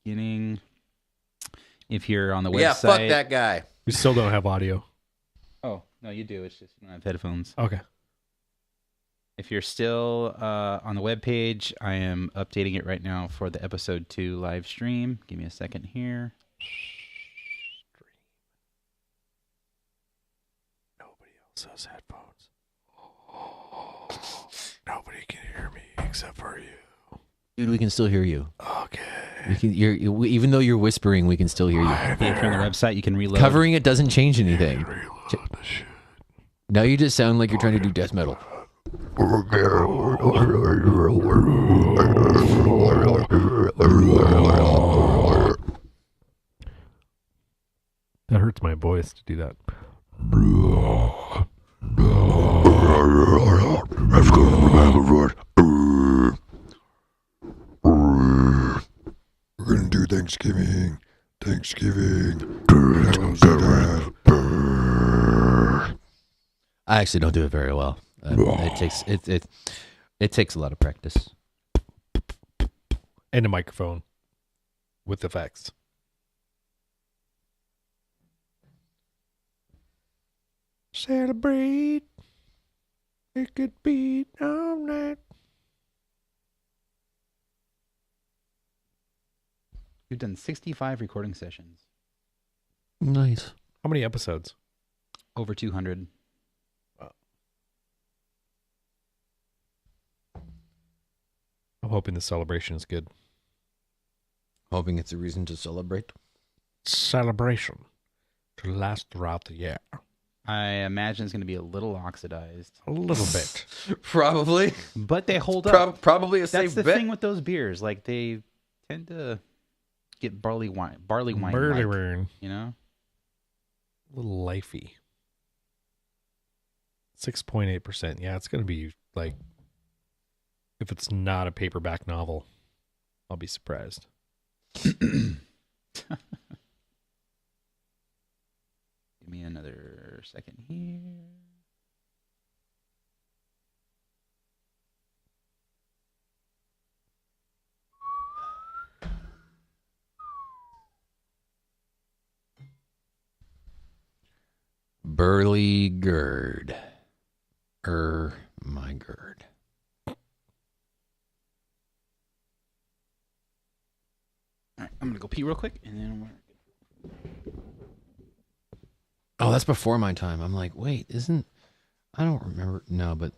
beginning. If you're on the website. Yeah, fuck that guy. We still don't have audio. Oh, no, you do. It's just you don't have headphones. Okay. If you're still on the webpage, I am updating it right now for the episode 2 live stream. Give me a second here. Nobody else has headphones. Nobody can hear me except for you. Dude, we can still hear you. Okay. We can, even though you're whispering, we can still hear you. If you're on the website, you can reload. Covering it doesn't change anything. Reload the shit. Now you just sound like you're trying to do death metal. That hurts my voice to do that. We're gonna do Thanksgiving. I actually don't do it very well. It takes a lot of practice. And a microphone with effects. Celebrate. It could be all night. We've done 65 recording sessions. Nice. How many episodes? Over 200. I'm hoping the celebration is good. Hoping it's a reason to celebrate. Celebration to last throughout the year. I imagine it's going to be a little oxidized. A little bit. Probably. But they hold up. Probably a That's safe the bet. thing with those beers. Like, they tend to get barley wine. Barley wine. You know? A little lifey. 6.8%. Yeah, it's going to be like, if it's not a paperback novel, I'll be surprised. Give me another second here. Burly gird. My gird. All right, I'm going to go pee real quick, and then Oh, that's before my time. I'm like, wait, I don't remember. No, but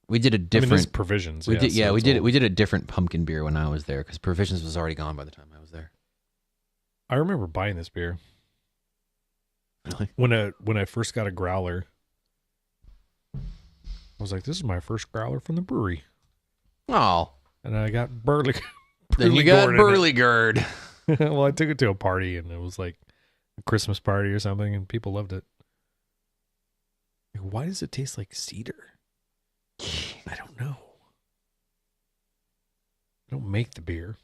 we did a different. there's Provisions. We did, so we it's did. all- We did a different pumpkin beer when I was there because Provisions was already gone by the time I was there. I remember buying this beer Really? when I first got a growler. I was like, "This is my first growler from the brewery," Oh, and I got burly. then you got Burley burly gird. Well, I took it to a party, and it was like a Christmas party or something, and people loved it. Like, why does it taste like cedar? I don't know. I don't make the beer.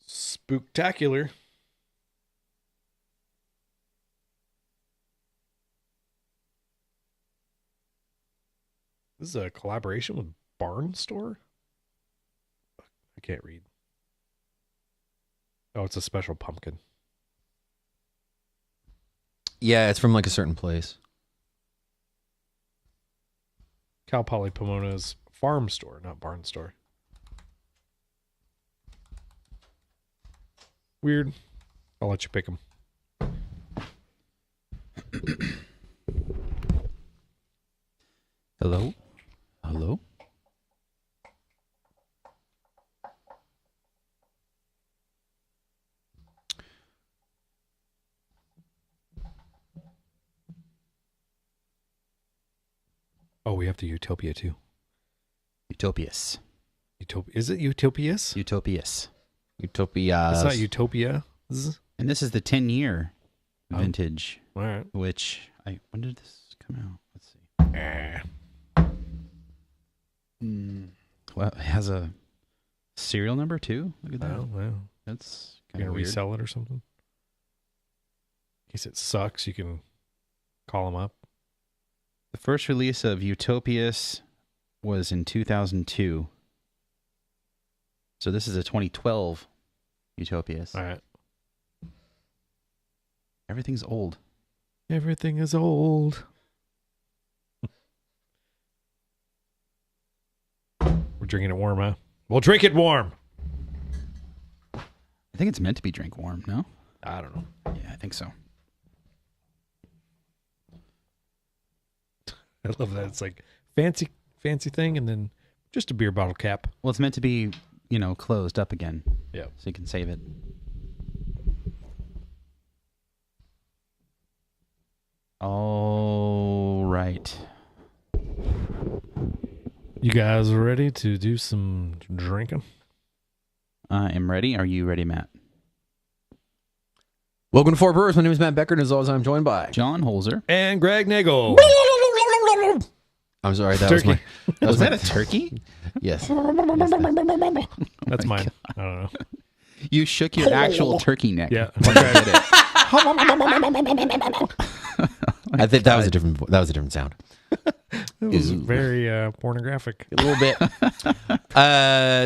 Spooktacular. This is a collaboration with Barn Store? I can't read. Oh, it's a special pumpkin. Yeah, it's from like a certain place. Cal Poly Pomona's farm store, not barn store. Weird. I'll let you pick them. Hello? Hello? Oh, we have the Utopia too. Utopias. Is it Utopias? Utopias. Utopia. It's not Utopia. And this is the 10-year vintage, All right. which when did this come out? Let's see. Well, it has a serial number too. Look at that. Well, That's you're kind gonna of weird. resell it or something? case it sucks, you can call them up. The first release of Utopias was in 2002. So this is a 2012 Utopias. All right. Everything's old. Everything is old. We're drinking it warm, huh? We'll drink it warm. I think it's meant to be drink warm, no? I don't know. Yeah, I think so. I love that. It's like fancy thing, and then just a beer bottle cap. Well, it's meant to be, closed up again. Yeah. So you can save it. All right. You guys ready to do some drinking? I am ready. Are you ready, Matt? Welcome to Four Brewers. My name is Matt Becker, and as always, I'm joined by John Holzer. And Greg Nagel. I'm sorry, that Turkey. Was that a turkey? Yes. That's mine. I don't know. You shook your actual turkey neck. Yeah. I think that was a different sound. It was very pornographic. A little bit.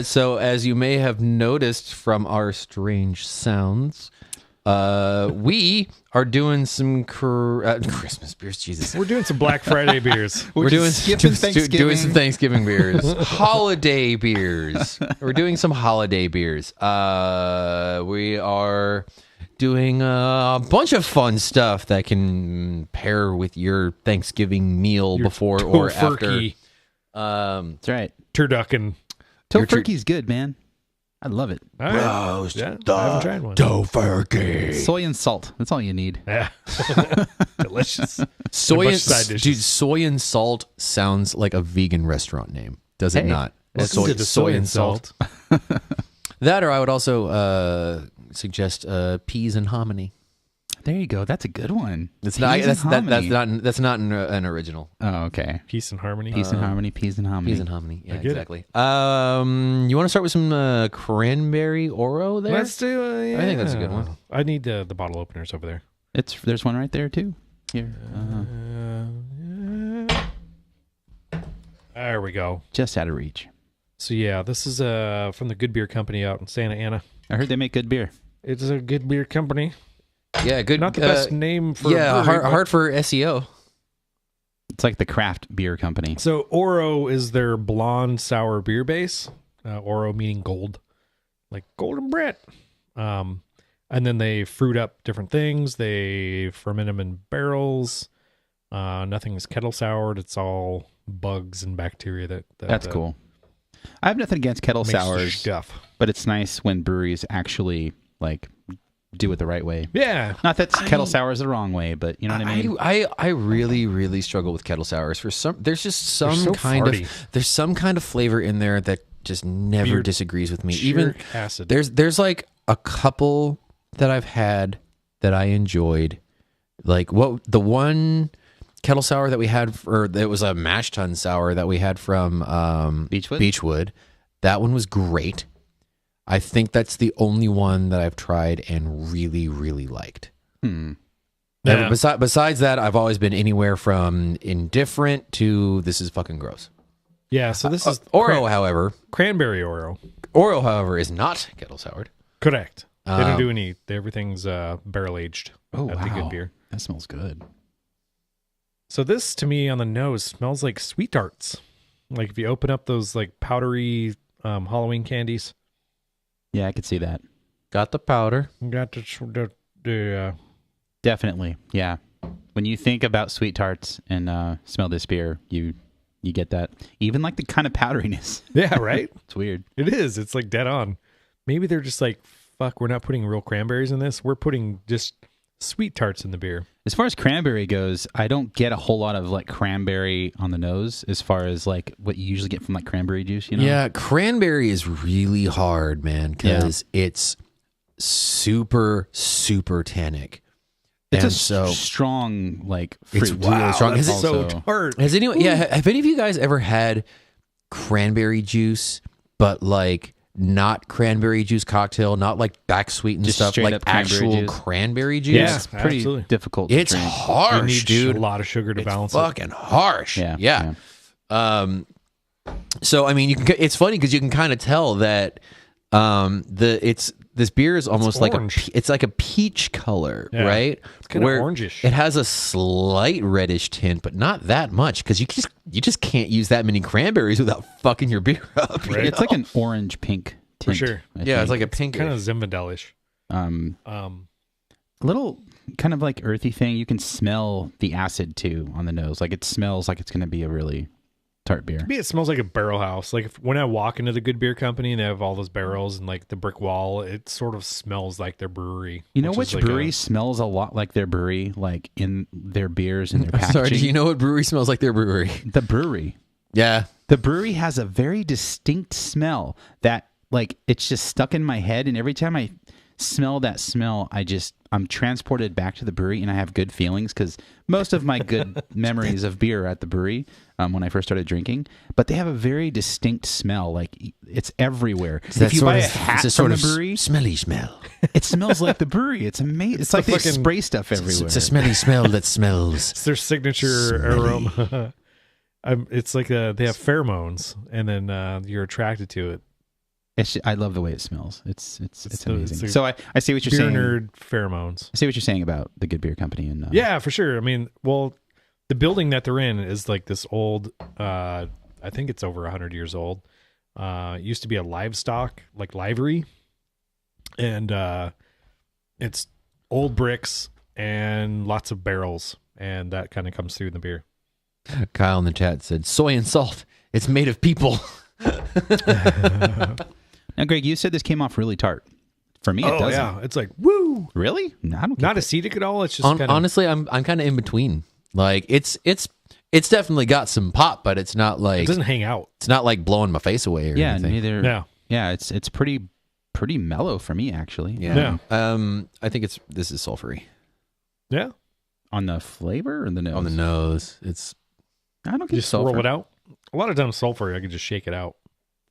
So as you may have noticed from our strange sounds, we are doing some Christmas beers. Jesus, We're doing some Black Friday beers. we're doing skipping Thanksgiving. doing some Thanksgiving beers, holiday beers. We're doing some holiday beers. We are doing a bunch of fun stuff that can pair with your Thanksgiving meal before or after. Tofurkey, That's right. turducken. Tofurkey's good, man. I love it. All right. Roast Yeah, I haven't tried one. Tofurkey. Soy and salt. That's all you need. Yeah. Delicious. Soy bunch and of side dishes. dude, soy and salt sounds like a vegan restaurant name. Does it Hey, not? Welcome to the soy and salt. That, or I would also suggest peas and hominy. There you go. That's a good one. It's Peas not. and hominy. That's not an original. Oh, okay. Peace and harmony. Peas and harmony. Peas and hominy. Peas and hominy. Yeah, I get it. exactly. You want to start with some cranberry Oro there? Let's do it. I think that's a good one. I need the bottle openers over there. There's one right there too. Here. There we go. Just out of reach. So yeah, this is from the Good Beer Company out in Santa Ana. I heard they make good beer. It's a good beer company. Yeah, good. Not the best name for yeah, a brewery, but- hard for SEO. It's like the craft beer company. So Oro is their blonde sour beer base. Oro meaning gold, like golden Brett. And then they fruit up different things. They ferment them in barrels. Nothing is kettle soured. It's all bugs and bacteria that That's cool. I have nothing against kettle makes the sours, stuff. but it's nice when breweries actually do it the right way. Yeah. Not that kettle sour is the wrong way, but you know what I mean. I really struggle with kettle sours. There's just some so kind of flavor in there that just never Beer- disagrees with me. Even Even acid. there's like a couple that I've had that I enjoyed. Like the one kettle sour that we had, it was a mash tun sour that we had from Beechwood. That one was great. I think that's the only one that I've tried and really, really liked. Yeah. Besides that, I've always been anywhere from indifferent to this is fucking gross. Yeah, so this is Oro, however, cranberry Oro. Is not kettle soured. Correct. They don't do any. Everything's barrel aged. Oh, at the wow. Good Beer. That smells good. So this, to me, on the nose, smells like sweet tarts. Like if you open up those like powdery Halloween candies. Yeah, I could see that. Got the powder. Got the Definitely. Yeah. When you think about sweet tarts and smell this beer, you get that. Even like the kind of powderiness. yeah, right. It's weird. It is. It's like dead on. Maybe they're just like, fuck, we're not putting real cranberries in this. We're putting just sweet tarts in the beer. As far as cranberry goes, I don't get a whole lot of like cranberry on the nose as far as like what you usually get from like cranberry juice, you know? Yeah, cranberry is really hard, man, because it's super, super tannic. It's And a so strong like fruit. it's really strong. That's Has it- so also- tart. Has anyone? Yeah, have any of you guys ever had cranberry juice, but like not cranberry juice cocktail, not like back sweetened Just stuff, straight like up cranberry actual juice. cranberry juice. Yeah. It's pretty Absolutely. difficult to It's drink. You harsh, need dude. a lot of sugar to It's balance it. fucking harsh. Yeah. So I mean, it's funny because you can kind of tell that this beer is almost like orange. it's like a peach color, Yeah. right? It's kinda Where orangish. It has a slight reddish tint, but not that much because you just can't use that many cranberries without fucking your beer up. you Right. It's know? like an orange pink For tint. sure. I yeah, think. it's like a pink Kind of Zinfandel-ish. a little kind of like earthy thing. You can smell the acid too on the nose. Like it smells like it's going to be a really tart beer. Maybe it smells like a barrel house. Like when I walk into the good beer company and they have all those barrels and like the brick wall, it sort of smells like their brewery. You know is which like brewery smells a lot like their brewery, like in their beers and their packaging? Sorry, do you know what brewery smells like their brewery? The brewery. Yeah. The brewery has a very distinct smell that, like, it's just stuck in my head. And every time I smell that smell, I'm transported back to the brewery and I have good feelings because most of my good memories of beer are at the brewery when I first started drinking. But they have a very distinct smell. Like, it's everywhere. If you buy a hat it's from the brewery, smelly smell. it smells like the brewery. It's amazing. It's like they fucking- spray stuff everywhere. It's a smelly smell that smells. It's their signature aroma. It's like they have pheromones, and then you're attracted to it. I love the way it smells. It's the- amazing. it's the So I see what you're Beer saying. nerd pheromones. I see what you're saying about the Good Beer Company. And Yeah, for sure. I mean, well, the building that they're in is like this old. I think it's over 100 years old. It used to be a livestock like livery, and it's old bricks and lots of barrels, and that kind of comes through in the beer. Kyle in the chat said, "Soy and salt. It's made of people." Now, Greg, you said this came off really tart. For me, it Oh doesn't. yeah, it's like woo. Really? No, I don't. Not get acidic at all. It's just kind of Honestly, I'm kind of in between. Like it's definitely got some pop, but it's not it like doesn't hang out. it's not like blowing my face away or Yeah, anything. neither. Yeah. Yeah, it's pretty mellow for me actually. Yeah. I think this is sulfury Yeah, On the flavor or the nose? on the nose. It's I don't get just sulfur. swirl it out. A lot of times sulfur, I can just shake it out.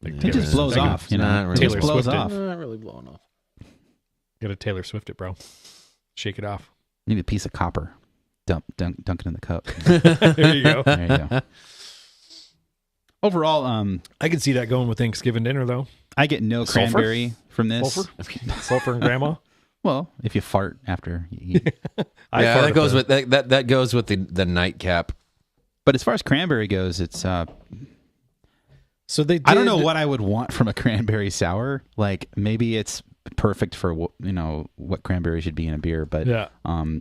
Like It just blows like a- off. You know, not really. it just Taylor blows Swift it. off. not really blowing off. Got to Taylor Swift it, bro. Shake it off. Need a piece of copper. Dunk it in the cup. There you go. There you go. Overall, I can see that going with Thanksgiving dinner though. I get no Sulfur? cranberry from this. Sulfur, sulfur, and grandma. Well, if you fart after you eat. Yeah, that goes with. with that goes with the nightcap. But as far as cranberry goes, it's So they. Did, I don't know what I would want from a cranberry sour. Like maybe it's perfect for what cranberry should be in a beer, but Yeah,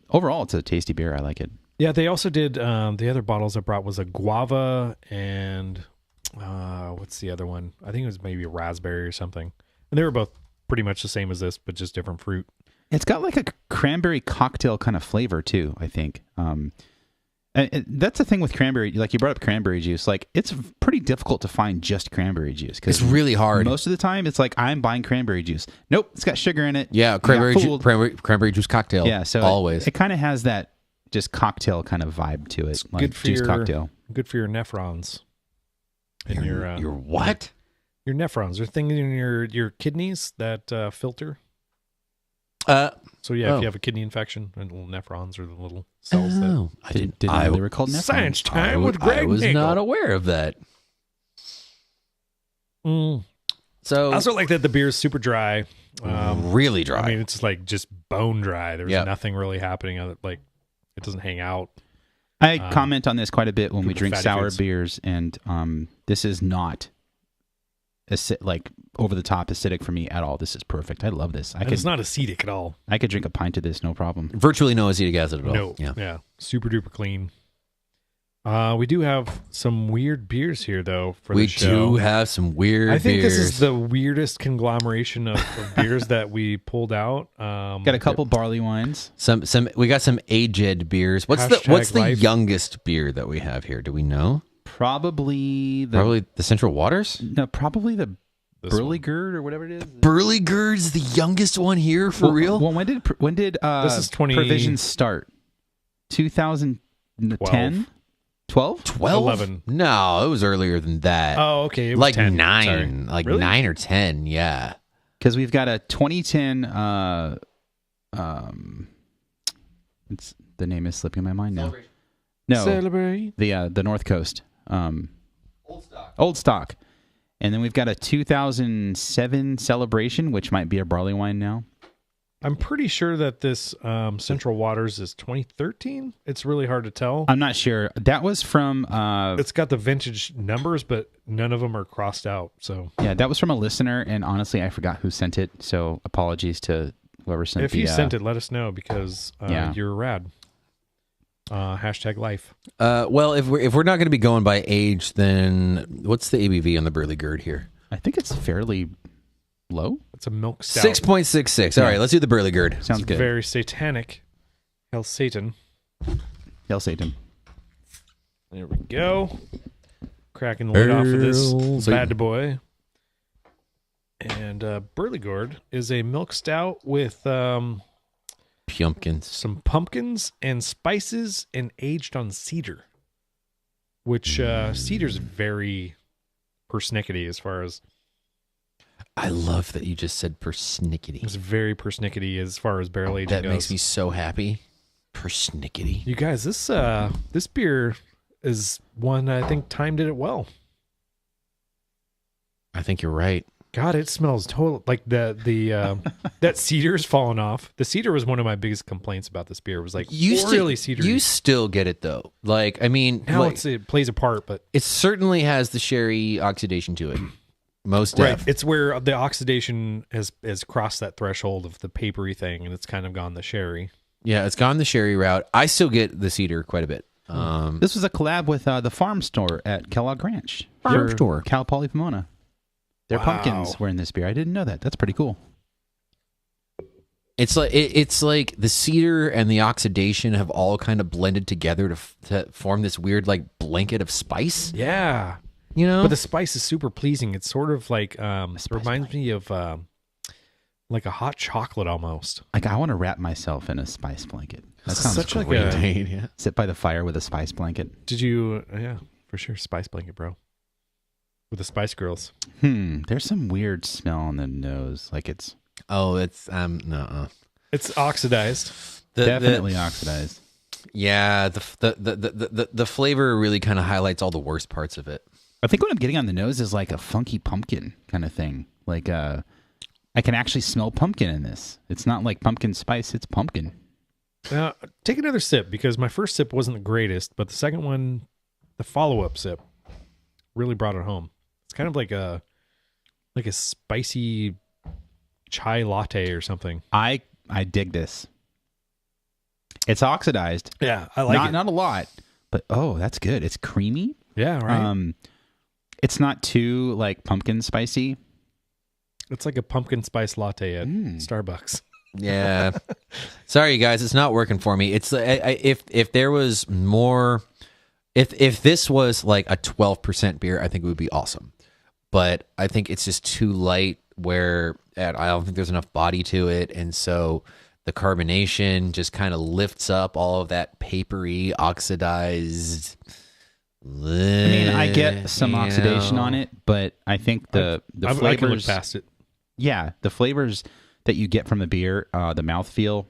overall it's a tasty beer. I like it. yeah. They also did. The other bottles I brought was a guava and what's the other one? I think it was maybe a raspberry or something. And they were both pretty much the same as this, but just different fruit. It's got like a cranberry cocktail kind of flavor too, I think. That's the thing with cranberry. Like you brought up cranberry juice. Like it's pretty difficult to find just cranberry juice. It's really hard. Most of the time, it's like I'm buying cranberry juice. Nope, it's got sugar in it. Yeah, You got cranberry fooled. cranberry juice cocktail. Yeah, so always. it kind of has that just cocktail kind of vibe to it, It's like good for juice your cocktail. good for your nephrons. And your what? Your nephrons. They're things in your kidneys that filter. So yeah, Oh. if you have a kidney infection, and little nephrons are the little cells that. Oh, I Didn't didn't. know they were called nephrons. Science time with I Greg was Nagel. not aware of that. So I also like that the beer is super dry. really dry. I mean, it's like just bone dry. There's Yep. nothing really happening. Like it doesn't hang out. I comment on this quite a bit when we Super drink fatty sour foods. beers, and this is not like over the top acidic for me at all. This is perfect. I love this. And it's not acidic at all. I could drink a pint of this, no problem. virtually no acetic acid at all. No. Yeah. Yeah. Super duper clean. We do have some weird beers here though for We the show. do have some weird I think beers. this is the weirdest conglomeration of beers that we pulled out. Got a couple barley wines. some we got some aged beers. What's the Hashtag life. youngest beer that we have here? Do we know? Probably the Probably the Central Waters? probably the This Burley Gerd or whatever it is. Burley Gerd's the youngest one here for real? Well, when did This is 20 Provisions start? 2010. 12? 12? 11. No, it was earlier than that. Oh, okay. It was like 10. 9. Sorry. Like Really? 9 or 10, yeah. Because we've got a 2010. It's the name is slipping my mind now. No, Celebrate. the North Coast. Old stock. And then we've got a 2007 Celebration, which might be a barley wine now. I'm pretty sure that this Central Waters is 2013. It's really hard to tell. I'm not sure. That was from It's got the vintage numbers, but none of them are crossed out. So that was from a listener, and honestly, I forgot who sent it. So apologies to whoever sent it. if you sent it, let us know because Yeah. you're rad. Hashtag life. Well, if we're not going to be going by age, then what's the ABV on the Burley Gird here? I think it's fairly low. It's a milk stout. 6.66. All right, let's do the Burley Gird. Sounds It's good. very satanic. Hell, Satan. Hail Satan. There we go. Cracking the lid off of this Hail Satan. bad boy. And Burley Gourd is a milk stout with Pumpkins. some pumpkins and spices and aged on cedar. Which cedar's very persnickety as far as... I love that you just said persnickety. It's very persnickety as far as barrel aging That goes. makes me so happy. Persnickety. You guys, this beer is one I think Time did it well. I think you're right. God, it smells total like the that cedar's fallen off. The cedar was one of my biggest complaints about this beer. Was like really cedar. You still get it though. Like, I mean, Now like, it plays a part, but it certainly has the sherry oxidation to it. Most right, def. it's where the oxidation has crossed that threshold of the papery thing, and it's kind of gone the sherry. Yeah, it's gone the sherry route. I still get the cedar quite a bit. This was a collab with the farm store at Kellogg Ranch. Farm For store. Cal Poly Pomona. Their Wow. pumpkins were in this beer. I didn't know that. That's pretty cool. It's like the cedar and the oxidation have all kind of blended together to form this weird like blanket of spice. Yeah, You know, but the spice is super pleasing. It's sort of like it reminds me of like a hot chocolate almost. Like, I want to wrap myself in a spice blanket. That sounds Such like great. a- yeah. Sit by the fire with a spice blanket. Did you? Yeah, for sure. Spice blanket, bro. With the Spice Girls. There's some weird smell on the nose. Like it's Oh, it's no. It's oxidized. definitely oxidized. Yeah, the flavor really kind of highlights all the worst parts of it. I think what I'm getting on the nose is like a funky pumpkin kind of thing. Like I can actually smell pumpkin in this. It's not like pumpkin spice, it's pumpkin. Take another sip because my first sip wasn't the greatest, but the second one, the follow-up sip, really brought it home. It's kind of like a spicy chai latte or something. I dig this. It's oxidized. Yeah, I like it. Not a lot, but oh, that's good. It's creamy. Yeah, right. It's not too like pumpkin spicy. It's like a pumpkin spice latte at Starbucks. Yeah. Sorry, you guys, it's not working for me. It's if there was more, if this was like a 12% beer, I think it would be awesome. But I think it's just too light. Where I don't think there's enough body to it, and so the carbonation just kind of lifts up all of that papery, oxidized. I mean, I get some oxidation on it, but I think the I can look flavors past it. Yeah, the flavors that you get from the beer, the mouthfeel,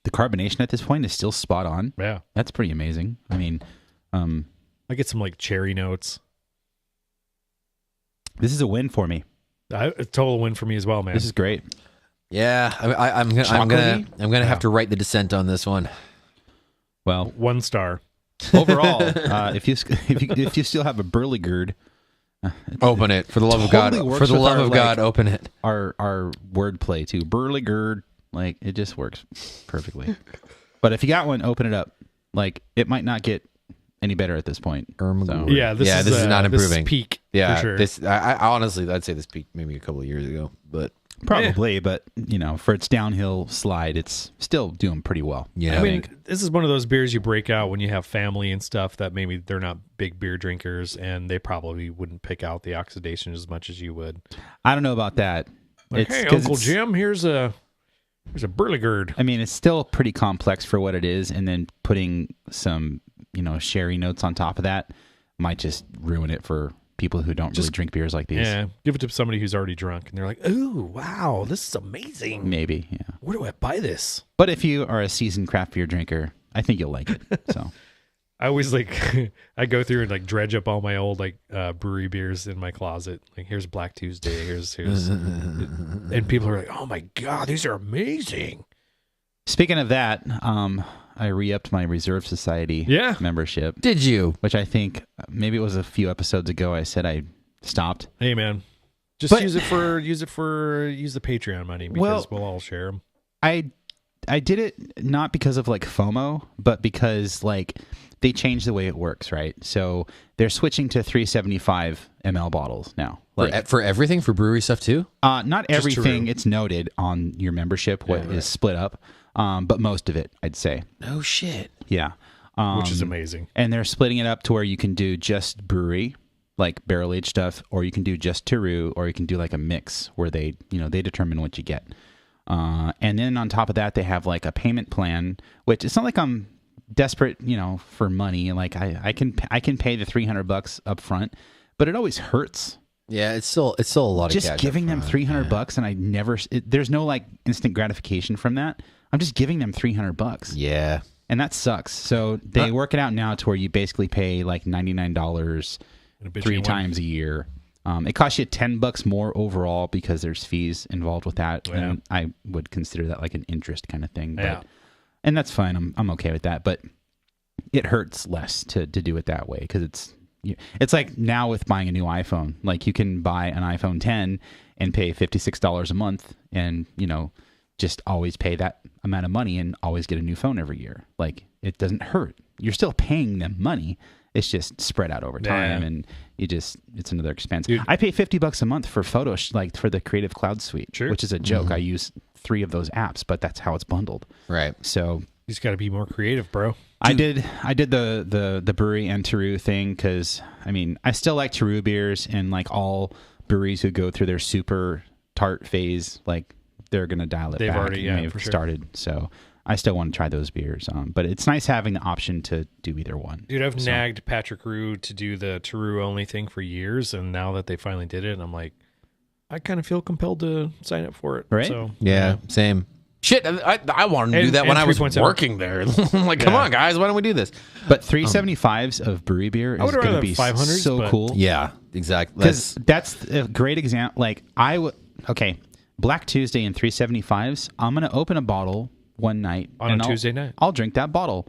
the carbonation at this point is still spot on. Yeah, That's pretty amazing. I mean, I get some like cherry notes. this is a win for me. A total win for me as well, man. This is great. Yeah, I'm gonna have to write the dissent on this one. Well, 1 star. overall, if you still have a Burley Gird, Open it for the love of God. Totally works For the with love our, of God, like- open it. our wordplay too. Burley Gird, like it just works perfectly. But if you got one, open it up. Like it might not get any better at this point. So, Yeah, this is not this is improving. peak. Yeah, for sure. this I honestly I'd say this peaked maybe a couple of years ago, but probably, but for its downhill slide, it's still doing pretty well. yeah, I mean, this is one of those beers you break out when you have family and stuff that maybe they're not big beer drinkers and they probably wouldn't pick out the oxidation as much as you would. I don't know about that. Like, hey, 'cause Uncle Jim, here's a Burley Gird. I mean, it's still pretty complex for what it is, and then putting some sherry notes on top of that might just ruin it for people who don't really drink beers like these. Yeah, give it to somebody who's already drunk, and they're like, "Ooh, wow, this is amazing." Maybe, yeah. Where do I buy this? But if you are a seasoned craft beer drinker, I think you'll like it. So I always I go through and dredge up all my old brewery beers in my closet. Like, here's Black Tuesday, here's and people are like, "Oh my god, these are amazing." speaking of that, I re-upped my Reserve Society membership. Did you? Which I think maybe it was a few episodes ago I said I stopped. Hey man, just use the Patreon money because we'll all share them. I did it not because of FOMO, but because they changed the way it works, right? So they're switching to 375 ml bottles now. For everything, for brewery stuff too? Not everything. It's noted on your membership what is split up, but most of it, I'd say. No shit. Yeah. Which is amazing. And they're splitting it up to where you can do just brewery, like barrel-aged stuff, or you can do just Teru, or you can do a mix where they determine what you get. And then on top of that, they have a payment plan, which it's not like I'm desperate, for money. I can pay the $300 up front, but it always hurts. Yeah, it's still a lot of cash. Just giving them $300 and I never, there's no instant gratification from that. I'm just giving them $300. Yeah. And that sucks. So they work it out now to where you basically pay $99 3 times a year. It costs you $10 more overall because there's fees involved with that. Yeah. And I would consider that an interest kind of thing. Yeah. And that's fine. I'm okay with that. But it hurts less to do it that way because it's like now with buying a new iPhone. You can buy an iPhone 10 and pay $56 a month and, just always pay that amount of money and always get a new phone every year. It doesn't hurt. You're still paying them money. It's just spread out over time, and it's another expense. Dude. I pay $50 a month for photos, for the Creative Cloud Suite, which is a joke. Mm-hmm. I use 3 of those apps, but that's how it's bundled. Right. So you just got to be more creative, bro. I did the brewery and Teru thing because I still like Teru beers, and all breweries who go through their super tart phase, they're gonna dial it They've back. already started. So I still want to try those beers. But it's nice having the option to do either one. Dude, I've nagged Patrick Rue to do the Teru only thing for years, and now that they finally did it, I'm like, I kind of feel compelled to sign up for it. Right? So, yeah, same. Shit, I wanted to do that when I was working there. I'm like, come on, guys, why don't we do this? But 375s of brewery beer is going to be 500s, so cool. Yeah, exactly. Because that's a great example. Black Tuesday and 375s, I'm going to open a bottle one night. On a Tuesday night. I'll drink that bottle.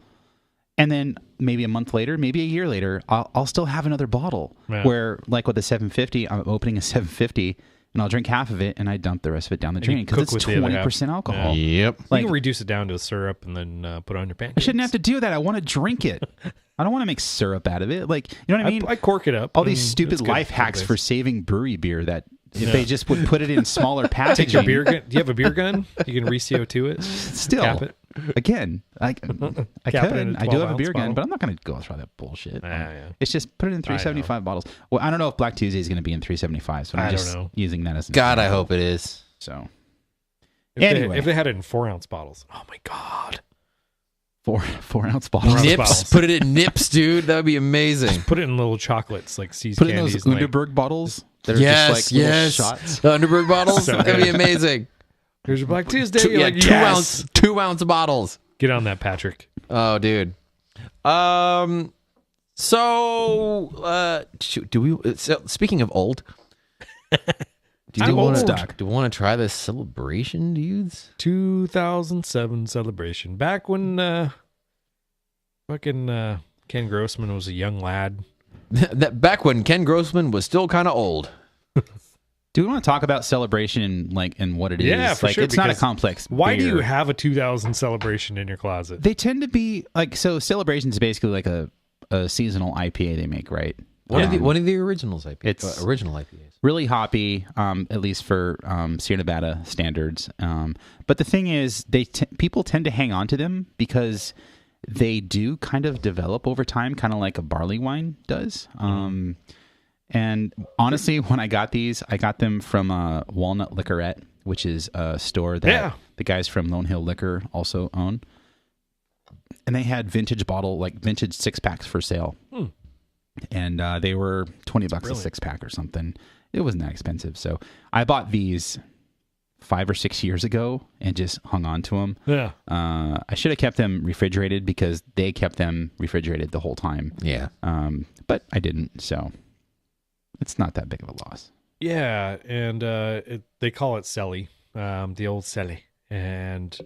And then maybe a month later, maybe a year later, I'll still have another bottle. Yeah. Where, with the 750, I'm opening a 750, and I'll drink half of it, and I dump the rest of it down the drain because it's 20% alcohol. Yeah. Yep. You can reduce it down to a syrup and then put it on your pancakes. I shouldn't have to do that. I want to drink it. I don't want to make syrup out of it. You know what I mean? I cork it up. All these stupid life hacks for saving brewery beer that if they just would put it in smaller packaging. Take your beer gun. Do you have a beer gun? You can re-CO2 it. Still. Cap it. Again, I could. I do have a beer gun, bottle. but I'm not going to go through that bullshit. Yeah. It's just put it in 375 bottles. Well, I don't know if Black Tuesday is going to be in 375, so I'm just using that as an God, example. I hope it is. So, anyway. If they had it in 4-ounce bottles. Oh, my God. 4-ounce bottles. Nips. Put it in nips, dude. That would be amazing. Just put it in little chocolates like See's Put candies. it in those Underberg bottles. That are just little shots. The Underberg bottles. That'd be amazing. Here's your Black Tuesday. 2-ounce bottles. Get on that, Patrick. Oh, dude. Speaking of old, do we want to try this celebration, dudes? 2007 celebration. Back when fucking Ken Grossman was a young lad. Back when Ken Grossman was still kind of old. Do we want to talk about celebration and what it is? Yeah, for sure. It's not a complex Why beer. do you have a 2000 celebration in your closet? They tend to be so celebration is basically a seasonal IPA they make, right? One of the originals IPAs. It's original IPAs. Really hoppy, at least for Sierra Nevada standards. But the thing is, people tend to hang on to them because they do kind of develop over time, kind of like a barley wine does. And honestly, when I got these, I got them from Walnut Liquorette, which is a store that the guys from Lone Hill Liquor also own. and they had vintage vintage 6-packs for sale. And they were $20 a 6-pack or something. It wasn't that expensive. So I bought these 5 or 6 years ago and just hung on to them. Yeah. I should have kept them refrigerated because they kept them refrigerated the whole time. Yeah. But I didn't, so it's not that big of a loss. Yeah, and they call it Selly, the old Selly. And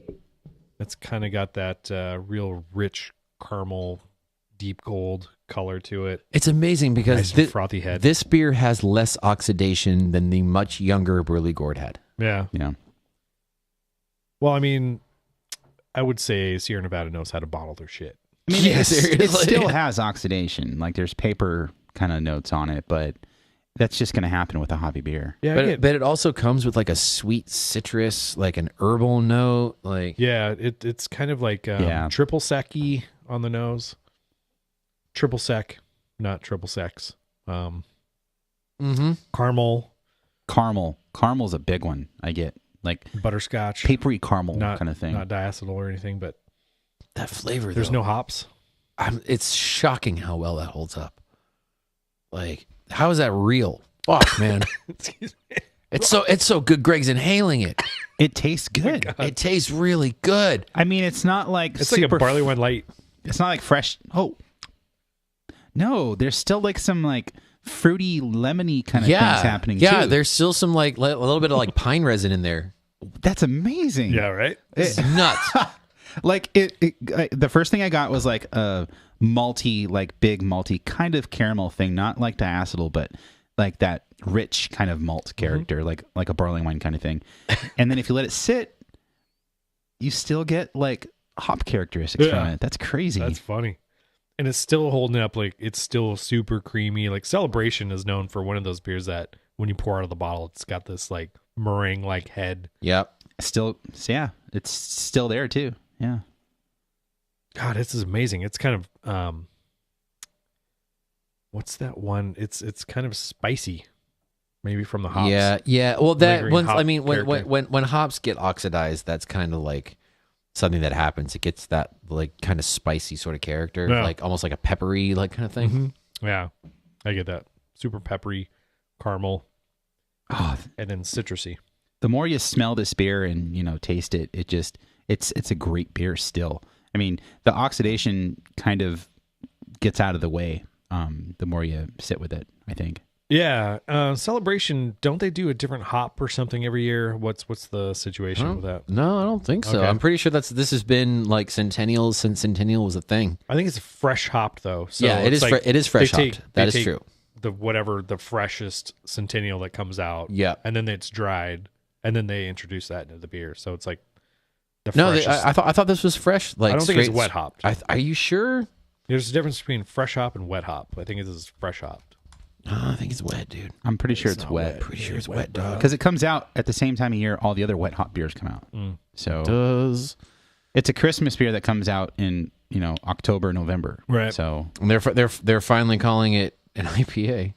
it's kind of got that real rich caramel, deep gold color to it. It's amazing because Nice frothy head. this beer has less oxidation than the much younger Burley Gourd had. Yeah. Yeah. Well, I mean, I would say Sierra Nevada knows how to bottle their shit. I mean, Yeah, it seriously. still has oxidation. Like there's paper kind of notes on it, but that's just going to happen with a hoppy beer. Yeah, But it also comes with like a sweet citrus, like an herbal note. Like yeah, it's kind of like triple sec-y on the nose. Triple sec, not triple sex. Caramel, Caramel's a big one. I get like butterscotch, papery caramel not, kind of thing. not diacetyl or anything, but that flavor. there's though, no hops. it's shocking how well that holds up. Like, how is that real? Fuck, man. It's so good. Greg's inhaling it. It tastes good. It tastes really good. I mean, it's not like It's like a barley wine light. It's not like fresh. Oh, no, there's still like some like fruity, lemony kind of things happening. Yeah, too. there's still some like a little bit of like pine resin in there. That's amazing. Yeah, right? It's nuts. Like the first thing I got was like a malty, like big malty kind of caramel thing, not like diacetyl, but like that rich kind of malt character, like a barley wine kind of thing. And then if you let it sit, you still get like hop characteristics from it. That's crazy. That's funny. And it's still holding up. Like, it's still super creamy. Like, Celebration is known for one of those beers that when you pour out of the bottle, it's got this like meringue like head. Yep. Still, yeah, it's still there too. Yeah. God, this is amazing. It's kind of what's that one? It's kind of spicy, maybe from the hops. Yeah. Well, that Lingering once hop I mean, character. when hops get oxidized, that's kind of like something that happens. It gets that like kind of spicy sort of character, Yeah. like almost like a peppery like kind of thing. Yeah, I get that. Super peppery, caramel, Oh, and then citrusy. the more you smell this beer and taste it, it's a great beer still. I mean, the oxidation kind of gets out of the way the more you sit with it, I think. Yeah, Celebration. Don't they do a different hop or something every year? What's the situation with that? No, I don't think so. Okay. I'm pretty sure this has been like Centennial since Centennial was a thing. I think it's fresh hopped though. So Yeah, it it's is like it is fresh they hopped. That is true. The freshest Centennial that comes out. Yeah. and then it's dried, and then they introduce that into the beer. So it's like the No, freshest. I thought this was fresh. Like I don't think it's straight- wet hopped. Are you sure? There's a difference between fresh hop and wet hop. I think it is fresh hopped. I think it's wet, dude. I'm pretty sure it's not wet. wet. Pretty sure it's wet, dog. Because it comes out at the same time of year all the other wet hop beers come out. So Does it's a Christmas beer that comes out in October, November. Right. So and they're finally calling it an IPA.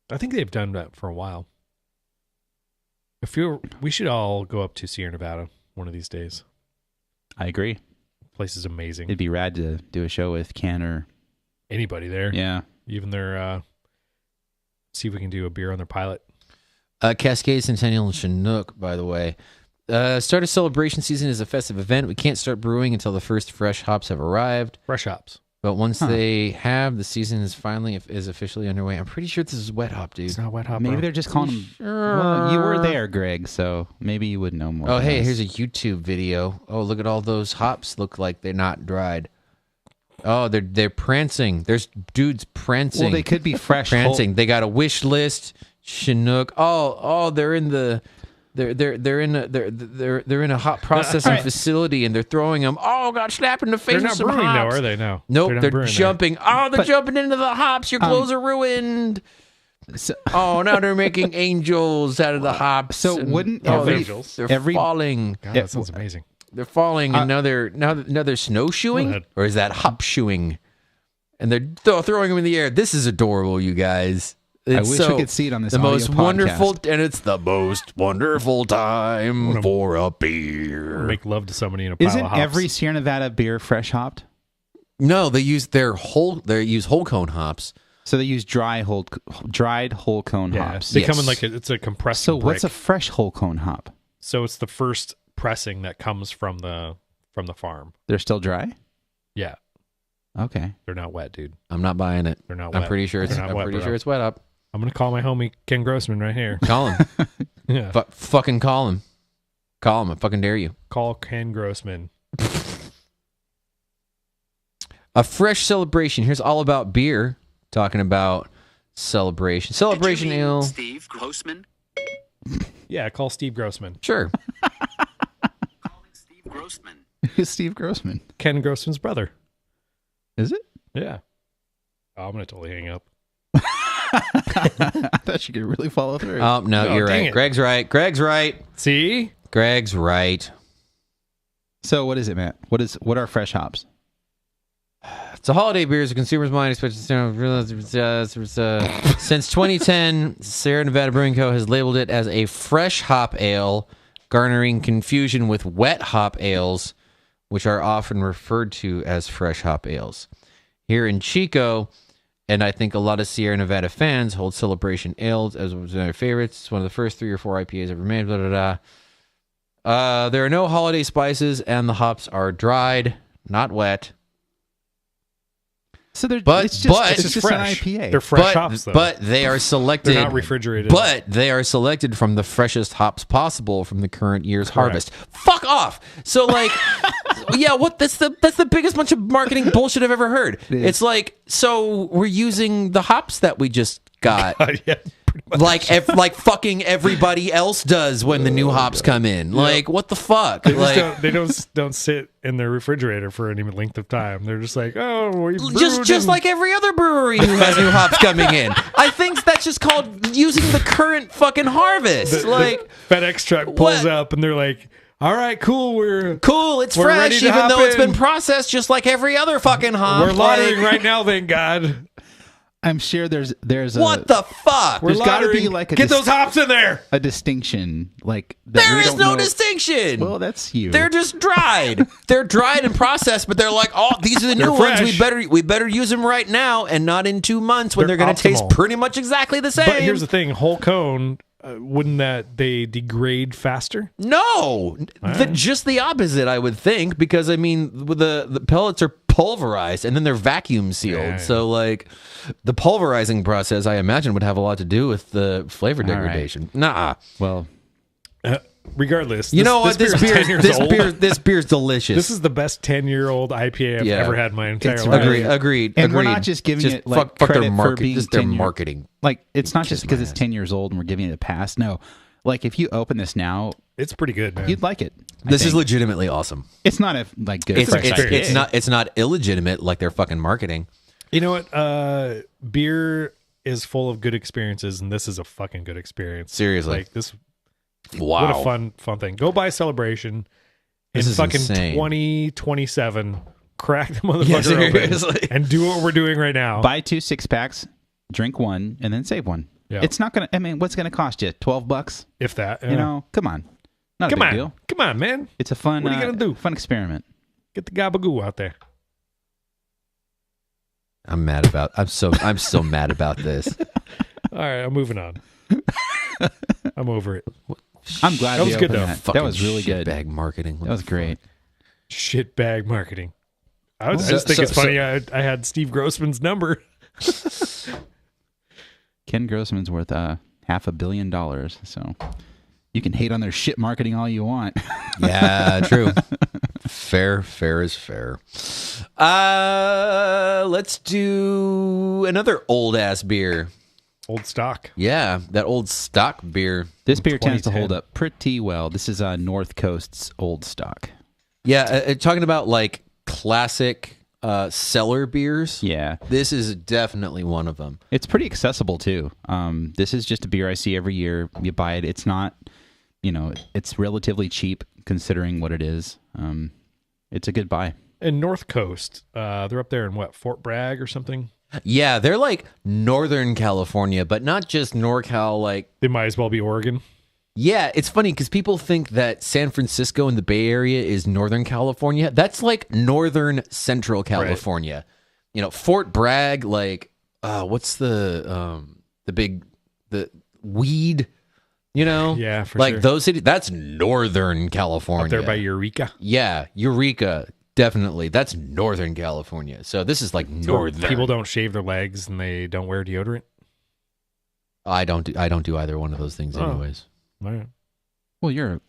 I think they've done that for a while. We should all go up to Sierra Nevada one of these days. I agree. Place is amazing. It'd be rad to do a show with Ken or Anybody there? yeah. Even their see if we can do a beer on their pilot. Cascade Centennial and Chinook, by the way. Start of celebration season is a festive event. We can't start brewing until the first fresh hops have arrived. Fresh hops. But once they have, the season is officially underway. I'm pretty sure this is wet hop, dude. It's not wet hop. Maybe bro. they're just calling them. Well, you were there, Greg, so maybe you would know more. Oh, than hey, us. here's a YouTube video. Oh, look at all those hops. Look like they're not dried. Oh, they're prancing. There's dudes prancing. Well, they could be fresh. prancing. They got a wish list. Chinook. Oh, they're in the. They're in a hot processing facility and they're throwing them. Oh, got slapped in the face They're with not some brewing though, hops. are they? No. Nope, not they're brewing jumping. Oh, they're But- jumping into the hops. Your clothes are ruined. So, Oh, now they're making angels out of the hops. So and- wouldn't oh, every- they're every- falling? God, that sounds amazing. They're falling, and now they're snowshoeing, Go ahead. or is that hop shoeing? And they're throwing them in the air. This is adorable, you guys. I wish we could see it on this the audio most podcast. wonderful, and it's the most wonderful time for a beer. Make love to somebody in a pile Isn't of hops. every Sierra Nevada beer fresh hopped? No, they use they use whole cone hops. So they use dried whole cone hops. They come in Yes. it's a compressed So brick. what's a fresh whole cone hop? So it's the first pressing that comes from the farm. They're still dry? Yeah, Okay. they're not wet, dude. I'm not buying it. They're not I'm wet. pretty sure it's. They're not I'm wet, pretty bro. sure it's wet up. I'm gonna call my homie Ken Grossman right here. Call him. Yeah, Fucking call him. Call him. I fucking dare you. call Ken Grossman. A fresh celebration. Here's all about beer. Talking about celebration. Celebration Did you mean ale. Steve Grossman? Yeah, call Steve Grossman. Sure. Calling Steve Grossman. Who's Steve Grossman? Ken Grossman's brother. Is it? Yeah. Oh, I'm gonna totally hang up. I thought you could really follow through. Oh no, Oh, you're dang right. it. Greg's right. Greg's right. See, Greg's right. So what is it, Matt? What are fresh hops? It's a holiday beer. It's a consumer's mind, especially since 2010. Sierra Nevada Brewing Co. has labeled it as a fresh hop ale, garnering confusion with wet hop ales, which are often referred to as fresh hop ales. Here in Chico, and I think a lot of Sierra Nevada fans hold Celebration Ales as one of their favorites. It's one of the first 3 or 4 IPAs ever made. Blah, blah, blah. There are no holiday spices, and the hops are dried, not wet. So they're But- it's but- just it's an fresh. IPA. They're fresh hops, though. But they are selected. They're not refrigerated. But they are selected from the freshest hops possible from the current year's Correct. harvest. Fuck off. So like, yeah, what? That's the biggest bunch of marketing bullshit I've ever heard. is. It's like, so we're using the hops that we just got. yeah, pretty much. Like fucking everybody else does when the new hops come in. Like, what the fuck? They just Like, they don't sit in their refrigerator for any length of time. They're just like, oh, we just brewed like every other brewery who has new hops coming in. I think that's just called using the current fucking harvest. Like, FedEx truck pulls What? up and they're like, all right, cool, we're cool, it's We're ready fresh, to even hop though it's in. been processed just like every other fucking hop. we're laundering Like, right now. Thank God. I'm sure there's a what the fuck? We're There's gotta be laundering. like a get dis- those hops in there. a distinction like that There we is don't no know. distinction. Well, that's you. They're just dried. They're dried and processed, but they're like, oh, these are the new They're ones. fresh. We better use them right now and not in 2 months when They're they're going to taste optimal. pretty much exactly the same. But here's the thing: whole cone. Wouldn't that they degrade faster? No, just the opposite, I would think, because I mean, the pellets are pulverized and then they're vacuum sealed. Yeah. So, like, the pulverizing process, I imagine, would have a lot to do with the flavor right. degradation. Nah, well, Regardless, you know what? This beer's 10 years old. this beer's delicious. This is the best 10-year-old IPA I've Yeah. ever had in my entire It's life. really- agreed. and we're agreed. not just giving it, like, fuck their credit for market, being just their 10 year- marketing. like it's not just Kiss because my it's ass. 10 years old and we're giving it a pass. No, like if you open this now, It's pretty good, man. you'd like it. I This is think. legitimately awesome. It's not a like good It's fresh it's, IPA. it's not illegitimate like their fucking marketing. You know what? Beer is full of good experiences, and this is a fucking good experience. Seriously. Like this. Wow. What a fun thing. Go buy Celebration This in is fucking insane. 2027. Crack the motherfucker Yeah, open seriously. and do what we're doing right now. Buy 2 6-packs, drink one, and then save one. Yeah. It's not gonna. I mean, what's gonna cost you? $12? If that, You know, come on, not come a big on, deal. come on, man. It's a fun. What are you gonna do? Fun experiment. Get the gabagoo out there. I'm mad about. I'm so mad about this. All right, I'm moving on. I'm over it. I'm glad That we was good, opened though. that. Fucking That was really good. Bag marketing. What That was the great. Shit bag marketing. I So- just think so- it's funny. I had Steve Grossman's number. Ken Grossman's worth $500 million, so you can hate on their shit marketing all you want. fuck? Yeah, true. Fair is fair. Let's do another old ass beer. Old stock. Yeah, that old stock beer. This beer tends to 2010. hold up pretty well. This is North Coast's Old Stock. Yeah, talking about like classic cellar beers. Yeah, This is definitely one of them. it's pretty accessible too. This is just a beer I see every year. You buy it. It's not, it's relatively cheap considering what it is. It's a good buy. And North Coast, they're up there in what, Fort Bragg or something? Yeah, they're like Northern California, but not just NorCal. Like, They might as well be Oregon. yeah, it's funny because people think that San Francisco and the Bay Area is Northern California. That's like Northern Central California. You know, Fort Bragg, like, what's the Weed, you know? Yeah, for like sure. those cities, that's Northern California. Up there by Eureka. Yeah, Eureka, definitely. That's Northern California. So this is like northern. People don't shave their legs and they don't wear deodorant. I don't do either one of those things anyways. All right. Well, you're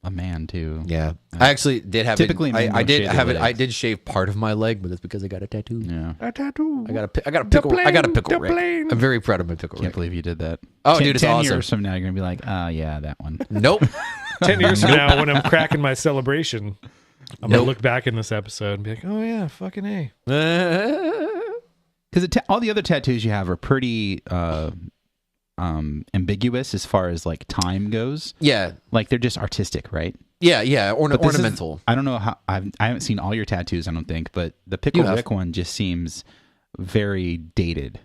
a man too. Yeah. I actually did have Typically, it. men I don't did shave their have it. I legs. did shave part of my leg, but that's because I got a tattoo. Yeah. A tattoo. I got a pickle. I got a pickle the Rick. plane. I'm very proud of my pickle Can't Rick. believe you did that. Oh, dude, it's 10 awesome. years from now, you're gonna be like, yeah, that one. Nope. 10 years from now, when I'm cracking my celebration, I'm going Nope. to look back in this episode and be like, oh, yeah, fucking A. Because all the other tattoos you have are pretty ambiguous as far as like time goes. Yeah. Like they're just artistic, right? Yeah. But this is- Ornamental. I don't know how I haven't seen all your tattoos. I don't think, but the Pickle You have. Rick one just seems very dated.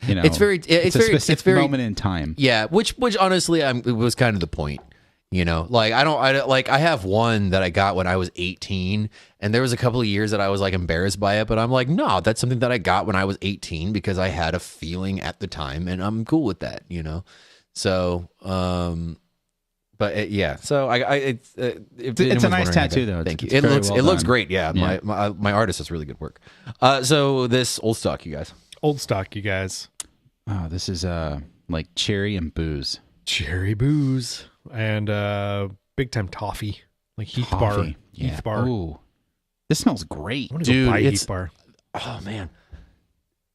You know, It's very. It's a very. specific It's very. moment in time. Yeah. Which honestly, it was kind of the point. You know, like I have one that I got when I was 18, and there was a couple of years that I was like embarrassed by it, but I'm like, no, that's something that I got when I was 18 because I had a feeling at the time, and I'm cool with that, you know. So, yeah. So it's a nice tattoo, though. Thank you. It's very It well looks done. great. Yeah, Yeah. My artist does really good work. So this old stock, you guys. Old stock, you guys. Oh, this is like cherry and booze. Cherry booze and big time toffee. Like Heath Bar. Coffee. Yeah. Heath Bar. Ooh, this smells great. I want to Dude, go buy it's- Heath Bar. Oh man,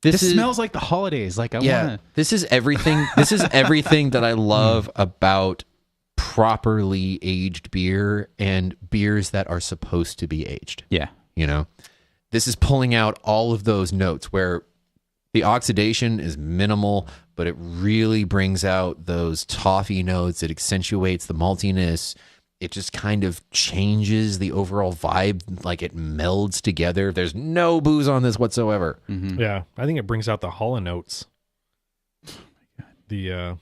This smells like the holidays. Like I want to. This is everything. This is everything that I love about properly aged beer and beers that are supposed to be aged. Yeah. You know, this is pulling out all of those notes where the oxidation is minimal, but it really brings out those toffee notes. It accentuates the maltiness. It just kind of changes the overall vibe. Like it melds together. There's no booze on this whatsoever. Mm-hmm. Yeah, I think it brings out the Hollow notes. The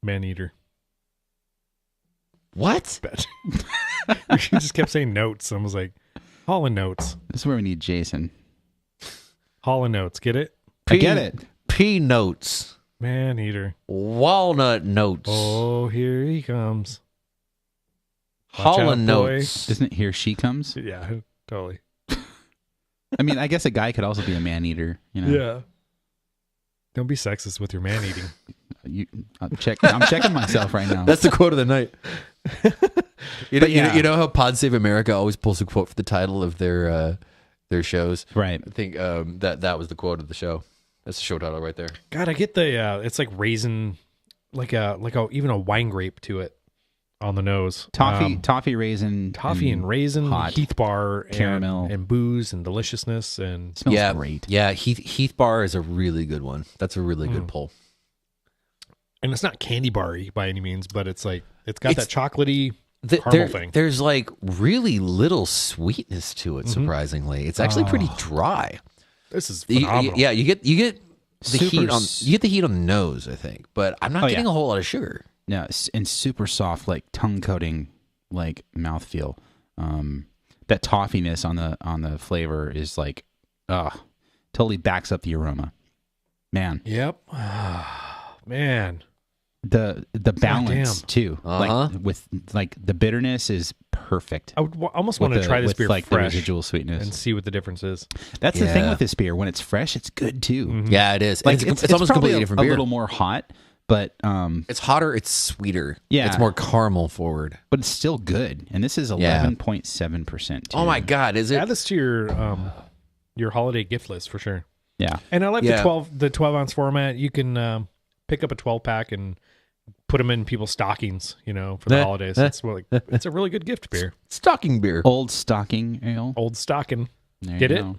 man eater. What? Bet. You just kept saying notes. I was like, Hollow notes. This is where we need Jason. Hollow notes. Get it? I get it. Pea notes. Man eater. Walnut notes. Oh, here he comes. Watch Hollow out, boy. notes. Isn't it here she comes? Yeah, totally. I mean, I guess a guy could also be a man eater. You know. Yeah. Don't be sexist with your man eating. I'm checking myself right now. That's the quote of the night. You know, yeah. you know how Pod Save America always pulls a quote for the title of their shows. right. I think that was the quote of the show. That's the show title right there. God, I get the it's like raisin, like a even a wine grape to it on the nose. Toffee raisin, Toffee and raisin, hot. Heath Bar, Caramel. and booze and deliciousness and Smells yeah, great. Yeah, Heath Bar is a really good one. That's a really good pull. and it's not candy bar-y by any means, but it's like it's got It's- that chocolatey caramel thing. There's like really little sweetness to it. Surprisingly, it's actually pretty dry. This is You- phenomenal. yeah, you get the Super heat on s- you get the heat on the nose, I think, but I'm not Oh, getting yeah. a whole lot of sugar. Yeah, and super soft, like tongue coating, like mouthfeel. That toffiness on the flavor is like, totally backs up the aroma. Man, Yep. Man. the balance damn. too, Uh-huh. like with like the bitterness is perfect. I would almost with want to the- try this with, beer like the fresh residual sweetness. and see what the difference is. That's the thing Yeah. with this beer. When it's fresh, it's good too. Yeah, it is. Like It's almost probably completely a different a beer. little more hot, but It's hotter. It's sweeter. Yeah. it's more caramel forward. but it's still good. And this is 11.7%. Oh my god, is it? Add this to your holiday gift list for sure. Yeah. And I like Yeah. the 12 ounce format. You can pick up a 12 pack and put them in people's stockings, for the holidays. It's a really good gift beer. Stocking beer. Old stocking ale. Old stocking. There you Get it? go.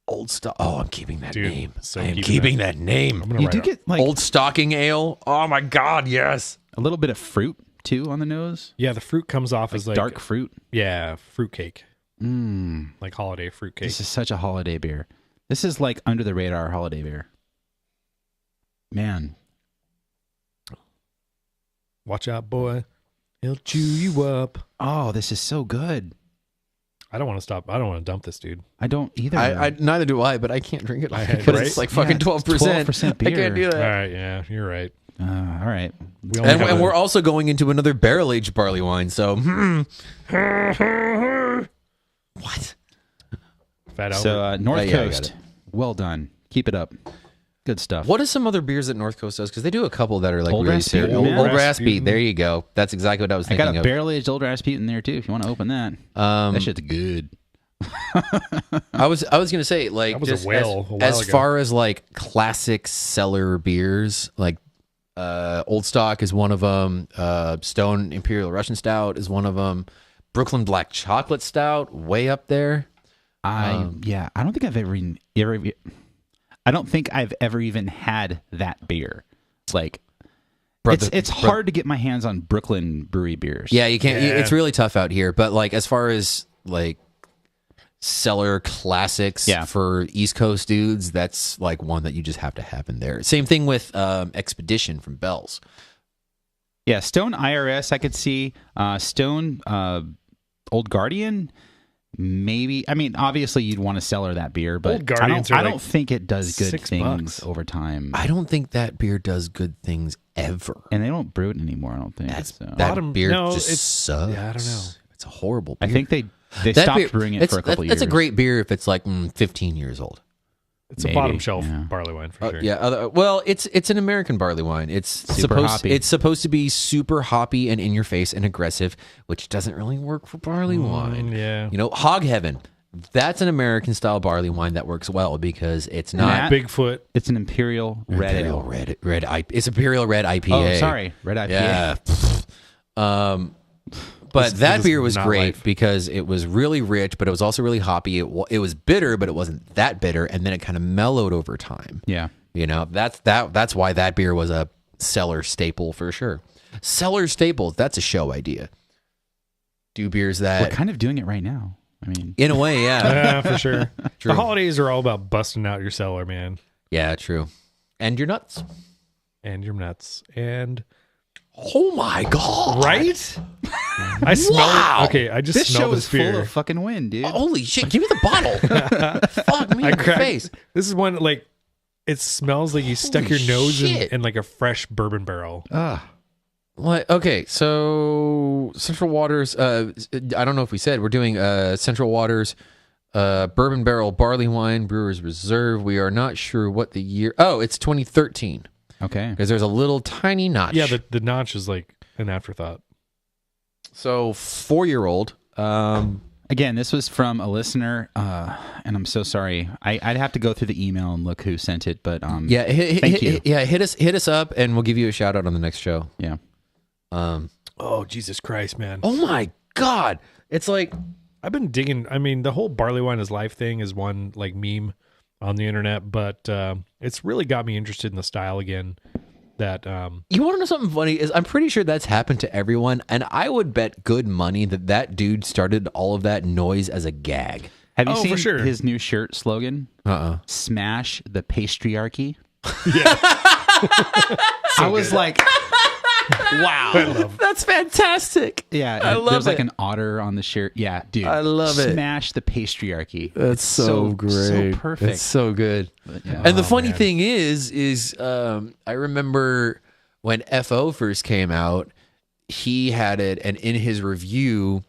Old stock. Oh, I'm keeping that Dude, name. so I am keeping keeping that name. I'm gonna You write do it. get like Old stocking ale. Oh my god, yes. a little bit of fruit too on the nose. Yeah, the fruit comes off as like Dark fruit. Yeah, fruit cake, Mm, like holiday fruit cake. this is such a holiday beer. This is like under the radar holiday beer. Man. Watch out, boy. He'll chew you up. Oh, this is so good. I don't want to stop. I don't want to dump this, dude. I don't either. I neither do I, but I can't drink it. Right? But it's like fucking 12%. 12% beer. I can't do All that. right, yeah, you're right. All right. We only have And a- we're also going into another barrel-aged barley wine, so... What? Fat So Albert. North Yeah, I got Coast, it. well done. Keep it up. Good stuff. What are some other beers that North Coast does? Because they do a couple that are like Old really Rasputin, serious. man. Old Rasputin. Rasputin. There you go. That's exactly what I was I thinking got a of. barrel-aged Old Rasputin there, too, if you want to open that. That shit's good. I was gonna say, like, That was just a whale a while as ago. far as like classic cellar beers, like Old Stock is one of them. Stone Imperial Russian Stout is one of them. Brooklyn Black Chocolate Stout, way up there. I don't think I've I don't think I've ever even had that beer. Like, it's hard to get my hands on Brooklyn brewery beers. Yeah, you can't. Yeah. It's really tough out here. But like, as far as like cellar classics for East Coast dudes, that's like one that you just have to have in there. Same thing with Expedition from Bell's. Yeah, Stone IRS, I could see. Stone Old Guardian, maybe. I mean, obviously, you'd want to cellar that beer, but Old Guardians I are don't like think it does good $6 things over time. I don't think that beer does good things ever. And they don't brew it anymore, I don't think. So. That Bottom- beer no, just it's- sucks. yeah, I don't know. It's a horrible beer. I think they That stopped beer- brewing it for a couple years. That's a great beer if it's like 15 years old. It's maybe, a bottom shelf yeah. barley wine for sure. Yeah. Well, it's an American barley wine. It's hoppy. It's supposed to be super hoppy and in your face and aggressive, which doesn't really work for barley wine. yeah. You know, Hog Heaven. That's an American style barley wine that works well because it's not Matt? Bigfoot. It's an Imperial Red Imperial Ale. red it's Imperial Red IPA. Oh, sorry. Red IPA. Yeah. But This that is beer was not great life. because it was really rich, but it was also really hoppy. It was bitter, but it wasn't that bitter, and then it kind of mellowed over time. Yeah. You know, that's why that beer was a cellar staple for sure. Cellar staples, that's a show idea. Do beers We're that, kind of doing it right now. I mean, in a way, yeah. Yeah, for sure. True. The holidays are all about busting out your cellar, man, Yeah, true. And you're nuts. and your nuts, and Oh my God. right. I smell. Wow. Okay, I just this smell show this is beer. full of fucking wind, dude. Holy shit, give me the bottle. Fuck me I in the cracked. face. This is one like it smells like you stuck Holy your nose shit. in like a fresh bourbon barrel. What? Okay, so Central Waters. I don't know if we said we're doing Central Waters bourbon barrel barley wine Brewers Reserve. We are not sure what the year. Oh, it's 2013 Okay. because there's a little tiny notch. Yeah, the notch is like an afterthought. So 4-year-old. Again, this was from a listener, and I'm so sorry. I'd have to go through the email and look who sent it, but Yeah, thank you. hit us up, and we'll give you a shout out on the next show. Yeah. Oh Jesus Christ, man! Oh my God, it's like I've been digging. I mean, the whole barley wine is life thing is one like meme on the internet, but it's really got me interested in the style again. That you want to know something funny is I'm pretty sure that's happened to everyone, and I would bet good money that dude started all of that noise as a gag. Have you Oh, for seen sure. his new shirt slogan? Smash the patriarchy. yeah, I was like, wow. That's fantastic. Yeah, I love there's like it. an otter on the shirt. Yeah, dude. I love it. Smash the patriarchy. That's It's so perfect. It's so good. yeah. And the funny thing is I remember when FO first came out, he had it, and in his review,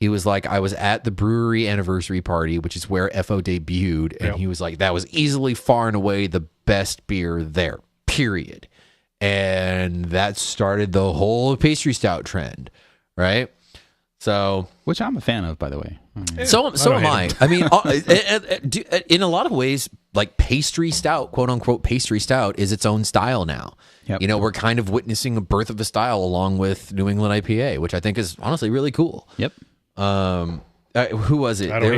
he was like, I was at the brewery anniversary party, which is where FO debuted, and Yep. he was like, that was easily far and away the best beer there, period. And that started the whole pastry stout trend, right? So Which I'm a fan of, by the way. so am I. hate I mean, in a lot of ways, like pastry stout, quote unquote, pastry stout is its own style now. Yep. You know, we're kind of witnessing a birth of a style along with New England IPA, which I think is honestly really cool. Yep. Who was it? I don't There hate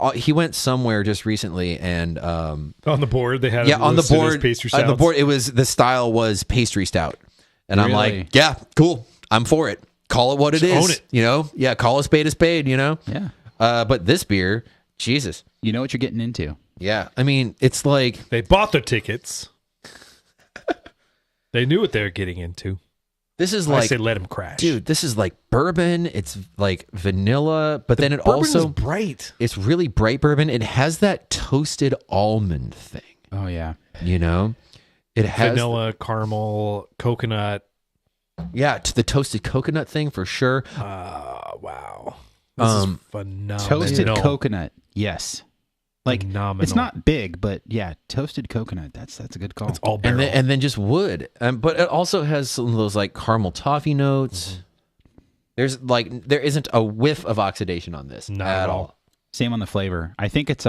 was he went somewhere just recently, and on the board they had yeah, it on the listed as board, pastry on the stouts. board, it was the style was pastry stout, and I'm Really? like, yeah, cool, I'm for it. Call it what it is. own it. You know, yeah, call a spade, you know. Yeah. But this beer, Jesus. You know what you're getting into. Yeah, I mean, it's like They bought the tickets. They knew what they were getting into. this is I like, say let them crash. dude, this is like bourbon. It's like vanilla, but then it Bourbon also is bright. it's really bright bourbon. It has that toasted almond thing. Oh yeah. You know, it has Vanilla, caramel, coconut. yeah, to the toasted coconut thing for sure. Wow. This is phenomenal. Toasted coconut. Yes. Like Phenomenal. it's not big, but yeah, toasted coconut. That's a good call. It's all And barrel. then just wood, but it also has some of those like caramel toffee notes. There isn't a whiff of oxidation on this Not at at all. all. Same on the flavor. I think it's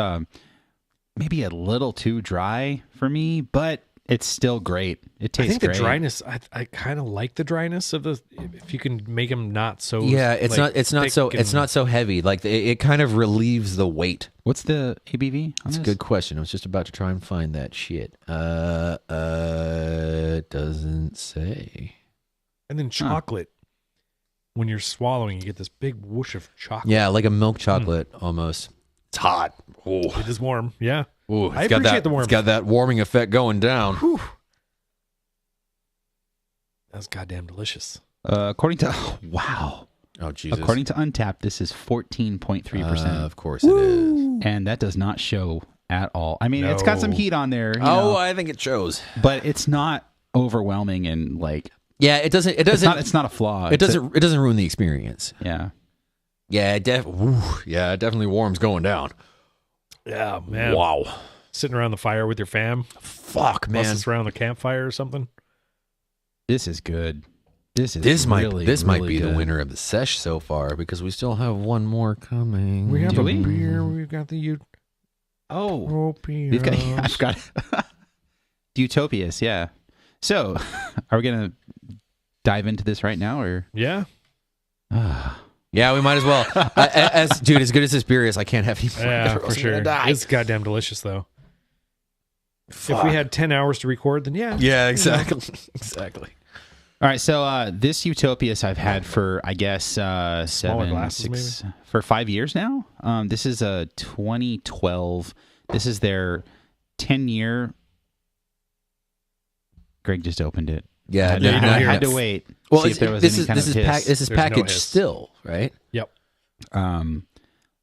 maybe a little too dry for me, but it's still great. It I tastes think the great. dryness. I kind of like the dryness of the. If you can make them not so. Yeah, it's like, not so thick it's and- not so heavy. Like it kind of relieves the weight. What's the ABV on That's a this? good question. I was just about to try and find that shit. It doesn't say. And then chocolate. When you're swallowing, you get this big whoosh of chocolate. Yeah, like a milk chocolate almost. It's hot. Oh, It is warm. Yeah. Ooh, I it's got appreciate that, the warmth. It's got that warming effect going down. That's goddamn delicious. According to wow, Oh Jesus! according to Untapped, this is 14.3%, Of course it is. and that does not show at all. I mean, it's got some No. heat on there, you Oh, know, I think it shows. but it's not overwhelming and like Yeah, it doesn't. It it's doesn't. not a flaw. it It's doesn't. It doesn't ruin the experience. yeah. Yeah, it definitely warms going down. Yeah, man. Wow. Sitting around the fire with your fam. Fuck, man. Plus it's around the campfire or something. This is good. This is This might really, might really be the good. winner of the sesh so far because we still have one more coming. We have Do a we? beer. We've got the Oh, we've got. I've got Utopias. Yeah. So, are we gonna dive into this right now, or Yeah. Yeah, we might as well. As good as this beer is, I can't have any more. Yeah, or for else I'm sure. gonna die. It's goddamn delicious, though. Fuck. If we had 10 hours to record, then yeah. Yeah, exactly. Exactly. All right, so this Utopias I've had for I guess seven, glasses, 6 for 5 years now. This is a 2012. This is their 10-year. Greg just opened it. Yeah, I no, you don't hear had it. to wait. Well, see if there was this any is kind this of is hiss. this is There's no packaged hiss. still, right? Yep.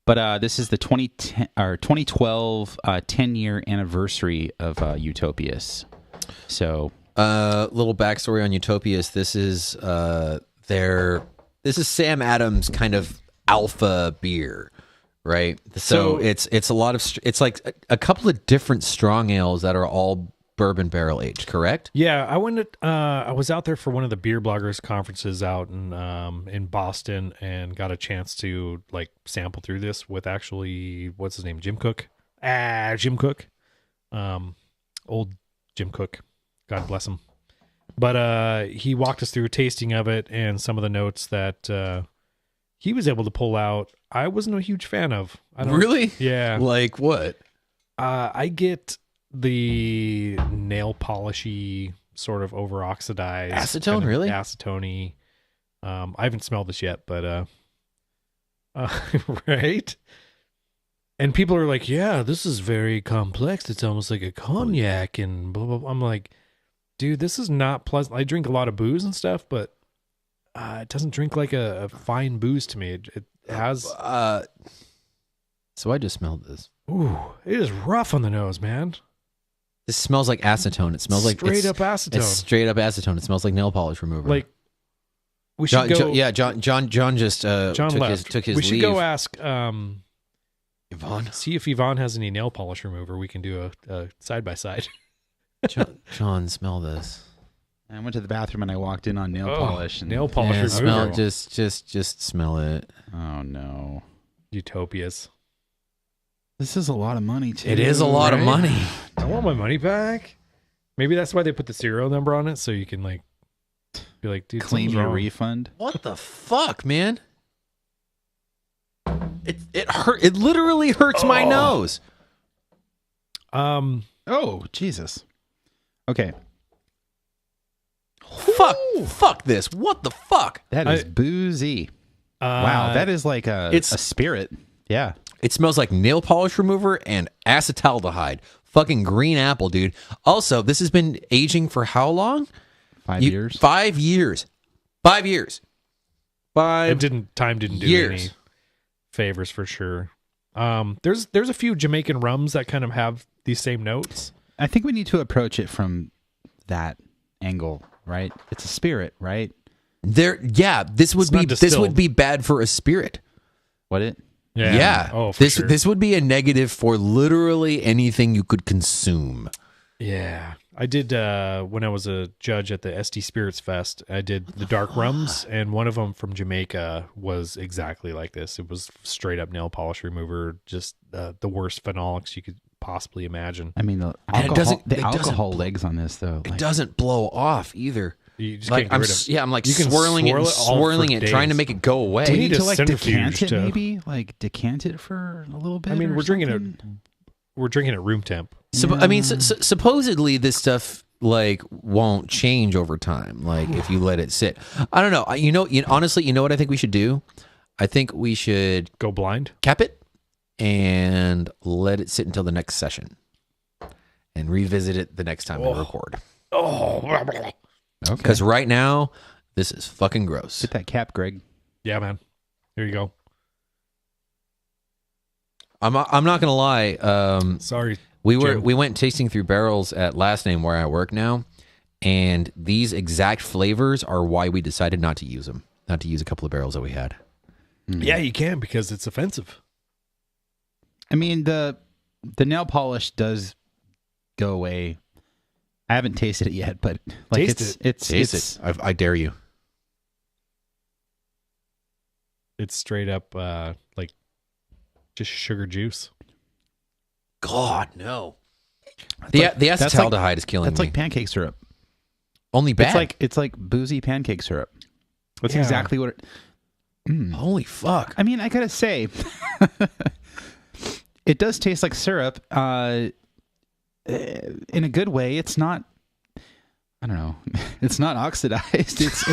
But this is the 2010 or 2012 10-year anniversary of Utopias. So Little backstory on Utopias. This is Sam Adams' kind of alpha beer, right? So it's a lot of it's like a couple of different strong ales that are all bourbon barrel aged, correct? Yeah, I went. I was out there for one of the beer bloggers conferences out in Boston, and got a chance to like sample through this with actually what's his name, Jim Cook. Jim Cook, old Jim Cook, God bless him. But he walked us through a tasting of it and some of the notes that he was able to pull out. I wasn't a huge fan of. Really? Yeah. Like what? I get the nail polishy sort of over oxidized Acetone, really? acetone. I haven't smelled this yet, but right. And people are like, "Yeah, this is very complex. It's almost like a cognac." And blah blah. Blah. I'm like, dude, this is not pleasant. I drink a lot of booze and stuff, but it doesn't drink like a fine booze to me. It has. So I just smelled this. Ooh, it is rough on the nose, man. This smells like acetone. It smells like straight it's- up acetone. It's straight up acetone. It smells like nail polish remover. Like we should go. John just John took left. took his we should leave. go ask. Yvonne. See if Yvonne has any nail polish remover. We can do a side by side. John, smell this. I went to the bathroom and I walked in on nail polish. And, nail polish Yeah, remover. smell. Just smell it. Oh no, Utopias. this is a lot of money too. It is a lot of right? money. I want my money back. Maybe that's why they put the serial number on it, so you can like be like, dude, Claim something's your wrong. refund. What the fuck, man? It hurt. It literally hurts my nose. Oh Jesus. Okay, Fuck this. What the fuck? that is boozy. Wow, that is like a it's- spirit. Yeah. It smells like nail polish remover and acetaldehyde. Fucking green apple, dude. Also, this has been aging for how long? 5 years. 5 years. 5 years. Time didn't do years. any favors for sure. There's a few Jamaican rums that kind of have these same notes. I think we need to approach it from that angle, right? It's a spirit, right? This would not this distilled. would be bad for a spirit. What it? Yeah. Oh, for this sure. this would be a negative for literally anything you could consume. Yeah. I did, when I was a judge at the SD Spirits Fest, I did the dark rums, and one of them from Jamaica was exactly like this. It was straight up nail polish remover, just the worst phenolics you could possibly imagine. I mean, the And it alcohol, doesn't- alcohol legs on this, though. It doesn't blow off either. You just Like can't get rid of I'm like you can swirling swirl it, and it all swirling for it, trying to days. make it go away. We We need need a to like centrifuge decant it, to- maybe like decant it for a little bit. I mean, or we're drinking something? we're drinking at room temp. I mean, supposedly this stuff like won't change over time. Like if you let it sit. I don't know. Honestly, you know what I think we should do? I think we should Go blind. cap it and let it sit until the next session, and revisit it the next time we record. Okay. Because right now, this is fucking gross. Get that cap, Greg. Yeah, man. Here you go. I'm not gonna lie. Sorry. We Jim. went tasting through barrels at Last Name where I work now, and these exact flavors are why we decided not to use them. Not to use a couple of barrels that we had. Yeah, you can because it's offensive. I mean, the nail polish does go away. I haven't tasted it yet, but like Taste it's Taste it. I dare you. It's straight up like just sugar juice. God no. like- The that's like- acetaldehyde is killing That's me. like pancake syrup. Only bad. It's like boozy pancake syrup. That's Yeah. exactly what it. Holy fuck. I mean, I gotta say, it does taste like syrup. In a good way. It's not. I don't know. It's not oxidized. It's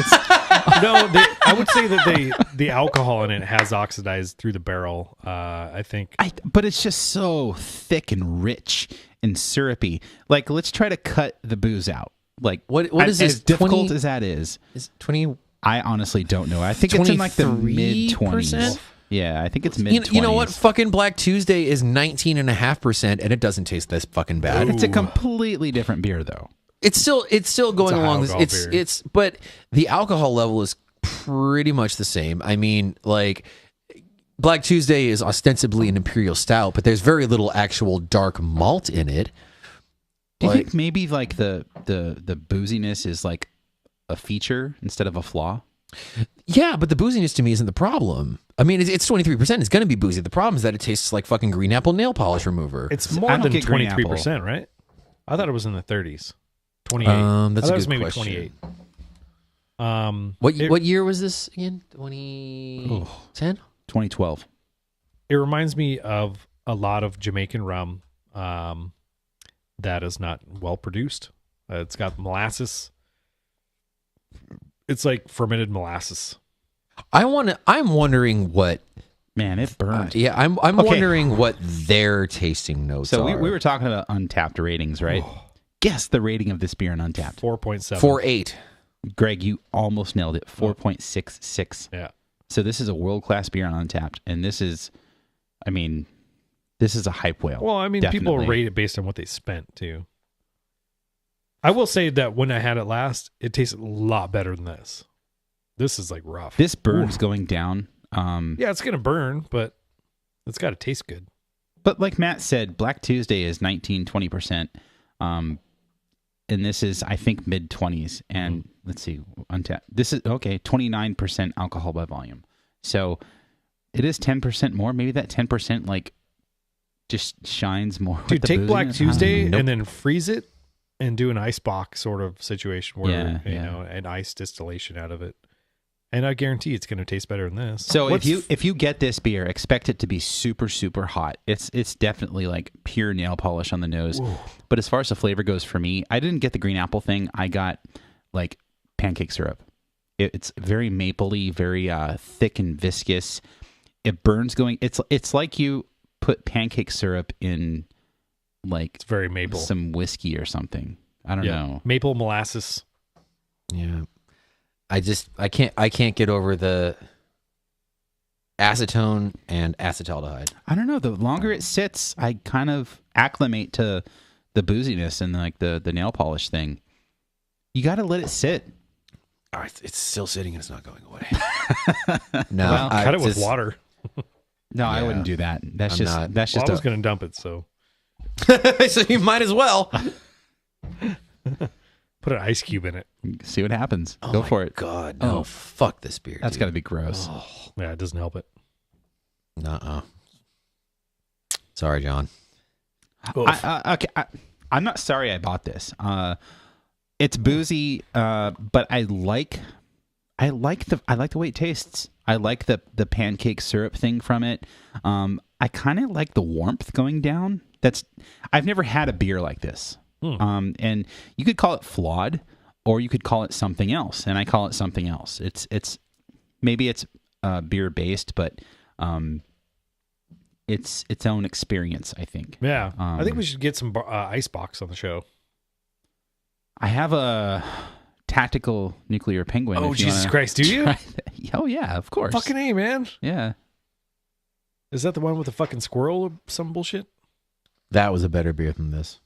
No, I would say that the alcohol in it has oxidized through the barrel. I think. but it's just so thick and rich and syrupy. Like, let's try to cut the booze out. Like, What is as this, difficult 20 as that is? Is 20? I honestly don't know. I think it's in like the mid 23%? 20s. Yeah, I think it's mid 20s. You know what? Fucking Black Tuesday is 19.5%, and it doesn't taste this fucking bad. It's a completely different beer, though. It's still going a high along. alcohol beer. But the alcohol level is pretty much the same. I mean, like Black Tuesday is ostensibly an imperial stout, but there's very little actual dark malt in it. Do you Like- think maybe like the booziness is like a feature instead of a flaw? Yeah, but the booziness to me isn't the problem. I mean, it's 23%. It's going to be boozy. The problem is that it tastes like fucking green apple nail polish remover. It's I more don't than get green 23%, right? I thought it was in the 30s. 28. That's I a thought it was good maybe question. 28. What year was this again? 2010? 2012. It reminds me of a lot of Jamaican rum that is not well produced. It's got molasses. It's like fermented molasses. I'm wondering what. Man, it burned. Yeah, I'm Okay. wondering what their tasting notes So are. we were talking about Untapped ratings, right? Guess the rating of this beer in Untapped. 4.7. 4.8. Greg, you almost nailed it. 4.66. Yeah. So this is a world-class beer on Untapped, and this is, I mean, this is a hype whale. Well, I mean, people Definitely. rate it based on what they spent, too. I will say that when I had it last, it tasted a lot better than this. This is like rough. This burns going down. Yeah, it's going to burn, but it's got to taste good. But like Matt said, Black Tuesday is 19-20%. And this is, I think, mid-20s. And let's see, Untapped. This is, okay, 29% alcohol by volume. So it is 10% more. Maybe that 10%, like, just shines more. with Dude, the take Black booziness. Tuesday Nope. and then freeze it and do an ice box sort of situation where, Yeah, you yeah. know, an ice distillation out of it. And I guarantee it's going to taste better than this. So What's- if you get this beer, expect it to be super, super hot. It's definitely like pure nail polish on the nose. But as far as the flavor goes for me, I didn't get the green apple thing. I got like pancake syrup. It's very mapley, very thick and viscous. It burns going. It's like you put pancake syrup in like It's very maple. some whiskey or something. I don't know. Maple molasses. Yeah. I can't get over the acetone and acetaldehyde. I don't know. The longer it sits, I kind of acclimate to the booziness and like the nail polish thing. You got to let it sit. Oh, it's still sitting and it's not going away. No, Well, Cut it with water. No, I Yeah. wouldn't do that. That's I'm just not. that's Well, just I was going to dump it, so So you might as well. put an ice cube in it. see what happens. Go for it. God, no. Oh. Fuck this beer. That's got to be gross. Yeah, it doesn't help it. Nuh-uh. Sorry, John. Okay, I'm not sorry I bought this. It's boozy, but I like the way it tastes. I like the pancake syrup thing from it. I kind of like the warmth going down. I've never had a beer like this. And you could call it flawed, or you could call it something else. And I call it something else. It's maybe it's beer based, but it's its own experience, I think. Yeah. I think we should get some ice box on the show. I have a tactical nuclear penguin. Oh, if you Jesus wanna Christ. Do you? try that. Oh, yeah, of course. Fucking A, man. Yeah. Is that the one with the fucking squirrel or some bullshit? That was a better beer than this.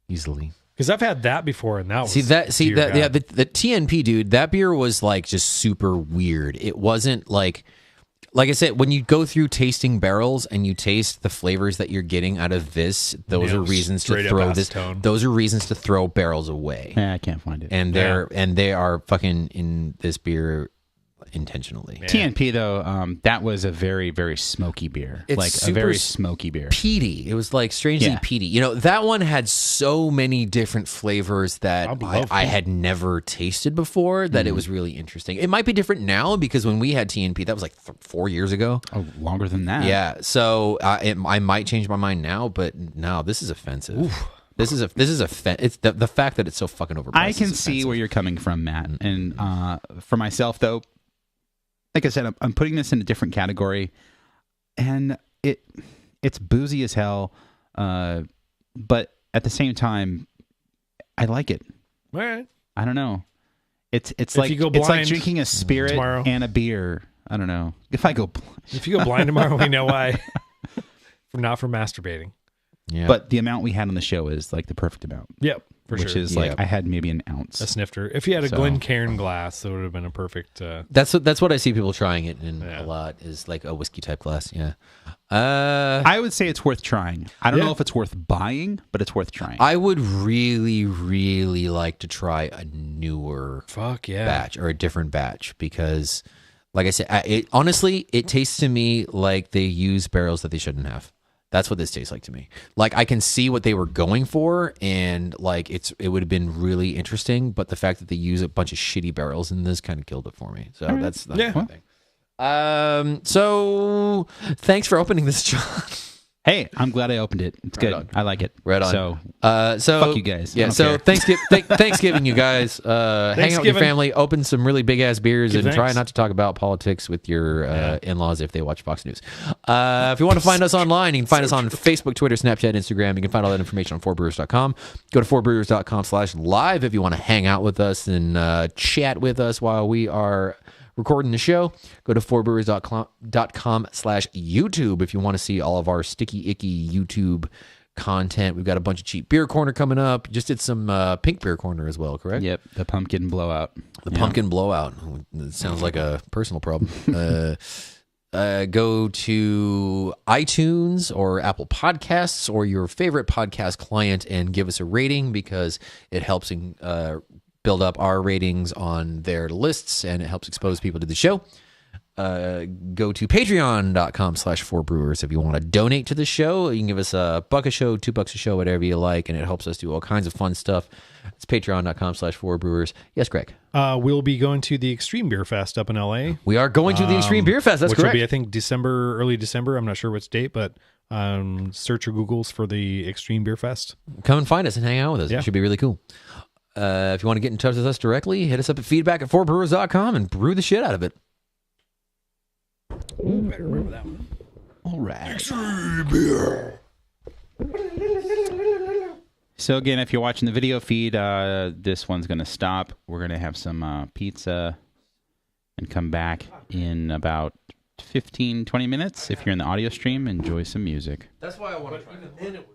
Easily. Because I've had that before, and that was The God. TNP, dude, that beer was like just super weird. It wasn't like I said, when you go through tasting barrels and you taste the flavors that you're getting out of this, those Yeah, are reasons to straight up throw this. acetone. Those are reasons to throw barrels away. Yeah, I can't find it. And they are fucking in this beer intentionally. TNP, though, that was a very, very smoky beer. It's like a super very smoky beer. Peaty. It was like strangely Yeah. peaty. You know, that one had so many different flavors that I had never tasted before that it was really interesting. It might be different now because when we had TNP, that was like 4 years ago. Oh, longer than that. Yeah. So I might change my mind now, but no, this is offensive. This is it's the fact that it's so fucking overpriced. I can is see offensive. where you're coming from, Matt. And for myself, though, like I said, I'm putting this in a different category, and it's boozy as hell, but at the same time, I like it. All right. I don't know. It's If like you go it's like blind drinking a spirit tomorrow. and a beer. I don't know. If I go blind. If you go blind tomorrow, we know why. Not for masturbating. Yeah. But the amount we had on the show is like the perfect amount. Yep, for which sure. is like Yeah. I had maybe an ounce. A snifter. If you had a So- Glencairn glass, that would have been a perfect. that's what I see people trying it in Yeah. a lot is like a whiskey type glass. Yeah. I would say it's worth trying. I don't Yeah. know if it's worth buying, but it's worth trying. I would really, really like to try a newer Fuck yeah. batch or a different batch because, like I said, honestly, it tastes to me like they use barrels that they shouldn't have. That's what this tastes like to me. Like I can see what they were going for, and like it would have been really interesting. But the fact that they use a bunch of shitty barrels in this kind of killed it for me. So that's Yeah. one thing. So thanks for opening this, John. Hey, I'm glad I opened it. It's good. on. I like it. Right on. So fuck you guys. I Yeah. don't So care. Thanksgiving, you guys. Hang out with your Thanksgiving. family. Open some really big ass beers, Good and try thanks. not to talk about politics with your in-laws if they watch Fox News. If you want to find us online, you can find us on Facebook, Twitter, Snapchat, Instagram. You can find all that information on 4brewers.com. Go to 4brewers.com/live if you want to hang out with us and chat with us while we are recording the show. Go to 4brewers.com/YouTube if you want to see all of our sticky icky YouTube content. We've got a bunch of cheap beer corner coming up. Just did some pink beer corner as well, correct? Yep, the pumpkin blowout. The pumpkin blowout. It sounds like a personal problem. Go to iTunes or Apple Podcasts or your favorite podcast client and give us a rating because it helps build up our ratings on their lists and it helps expose people to the show. Go to patreon.com/4brewers if you want to donate to the show. You can give us $1 a show, $2 a show, whatever you like, and it helps us do all kinds of fun stuff. It's patreon.com/4brewers. Yes, Greg. We'll be going to the Extreme Beer Fest up in LA. We are going to the Extreme Beer Fest. That's which correct. will be, I think, early December. I'm not sure which date, but search your Googles for the Extreme Beer Fest. Come and find us and hang out with us. Yeah. It should be really cool. If you want to get in touch with us directly, hit us up at feedback@4brewers.com and brew the shit out of it. Ooh, better remember that one. All right. So again, if you're watching the video feed, this one's going to stop. We're going to have some pizza and come back in about 15, 20 minutes. If you're in the audio stream, enjoy some music. That's why I want to try it.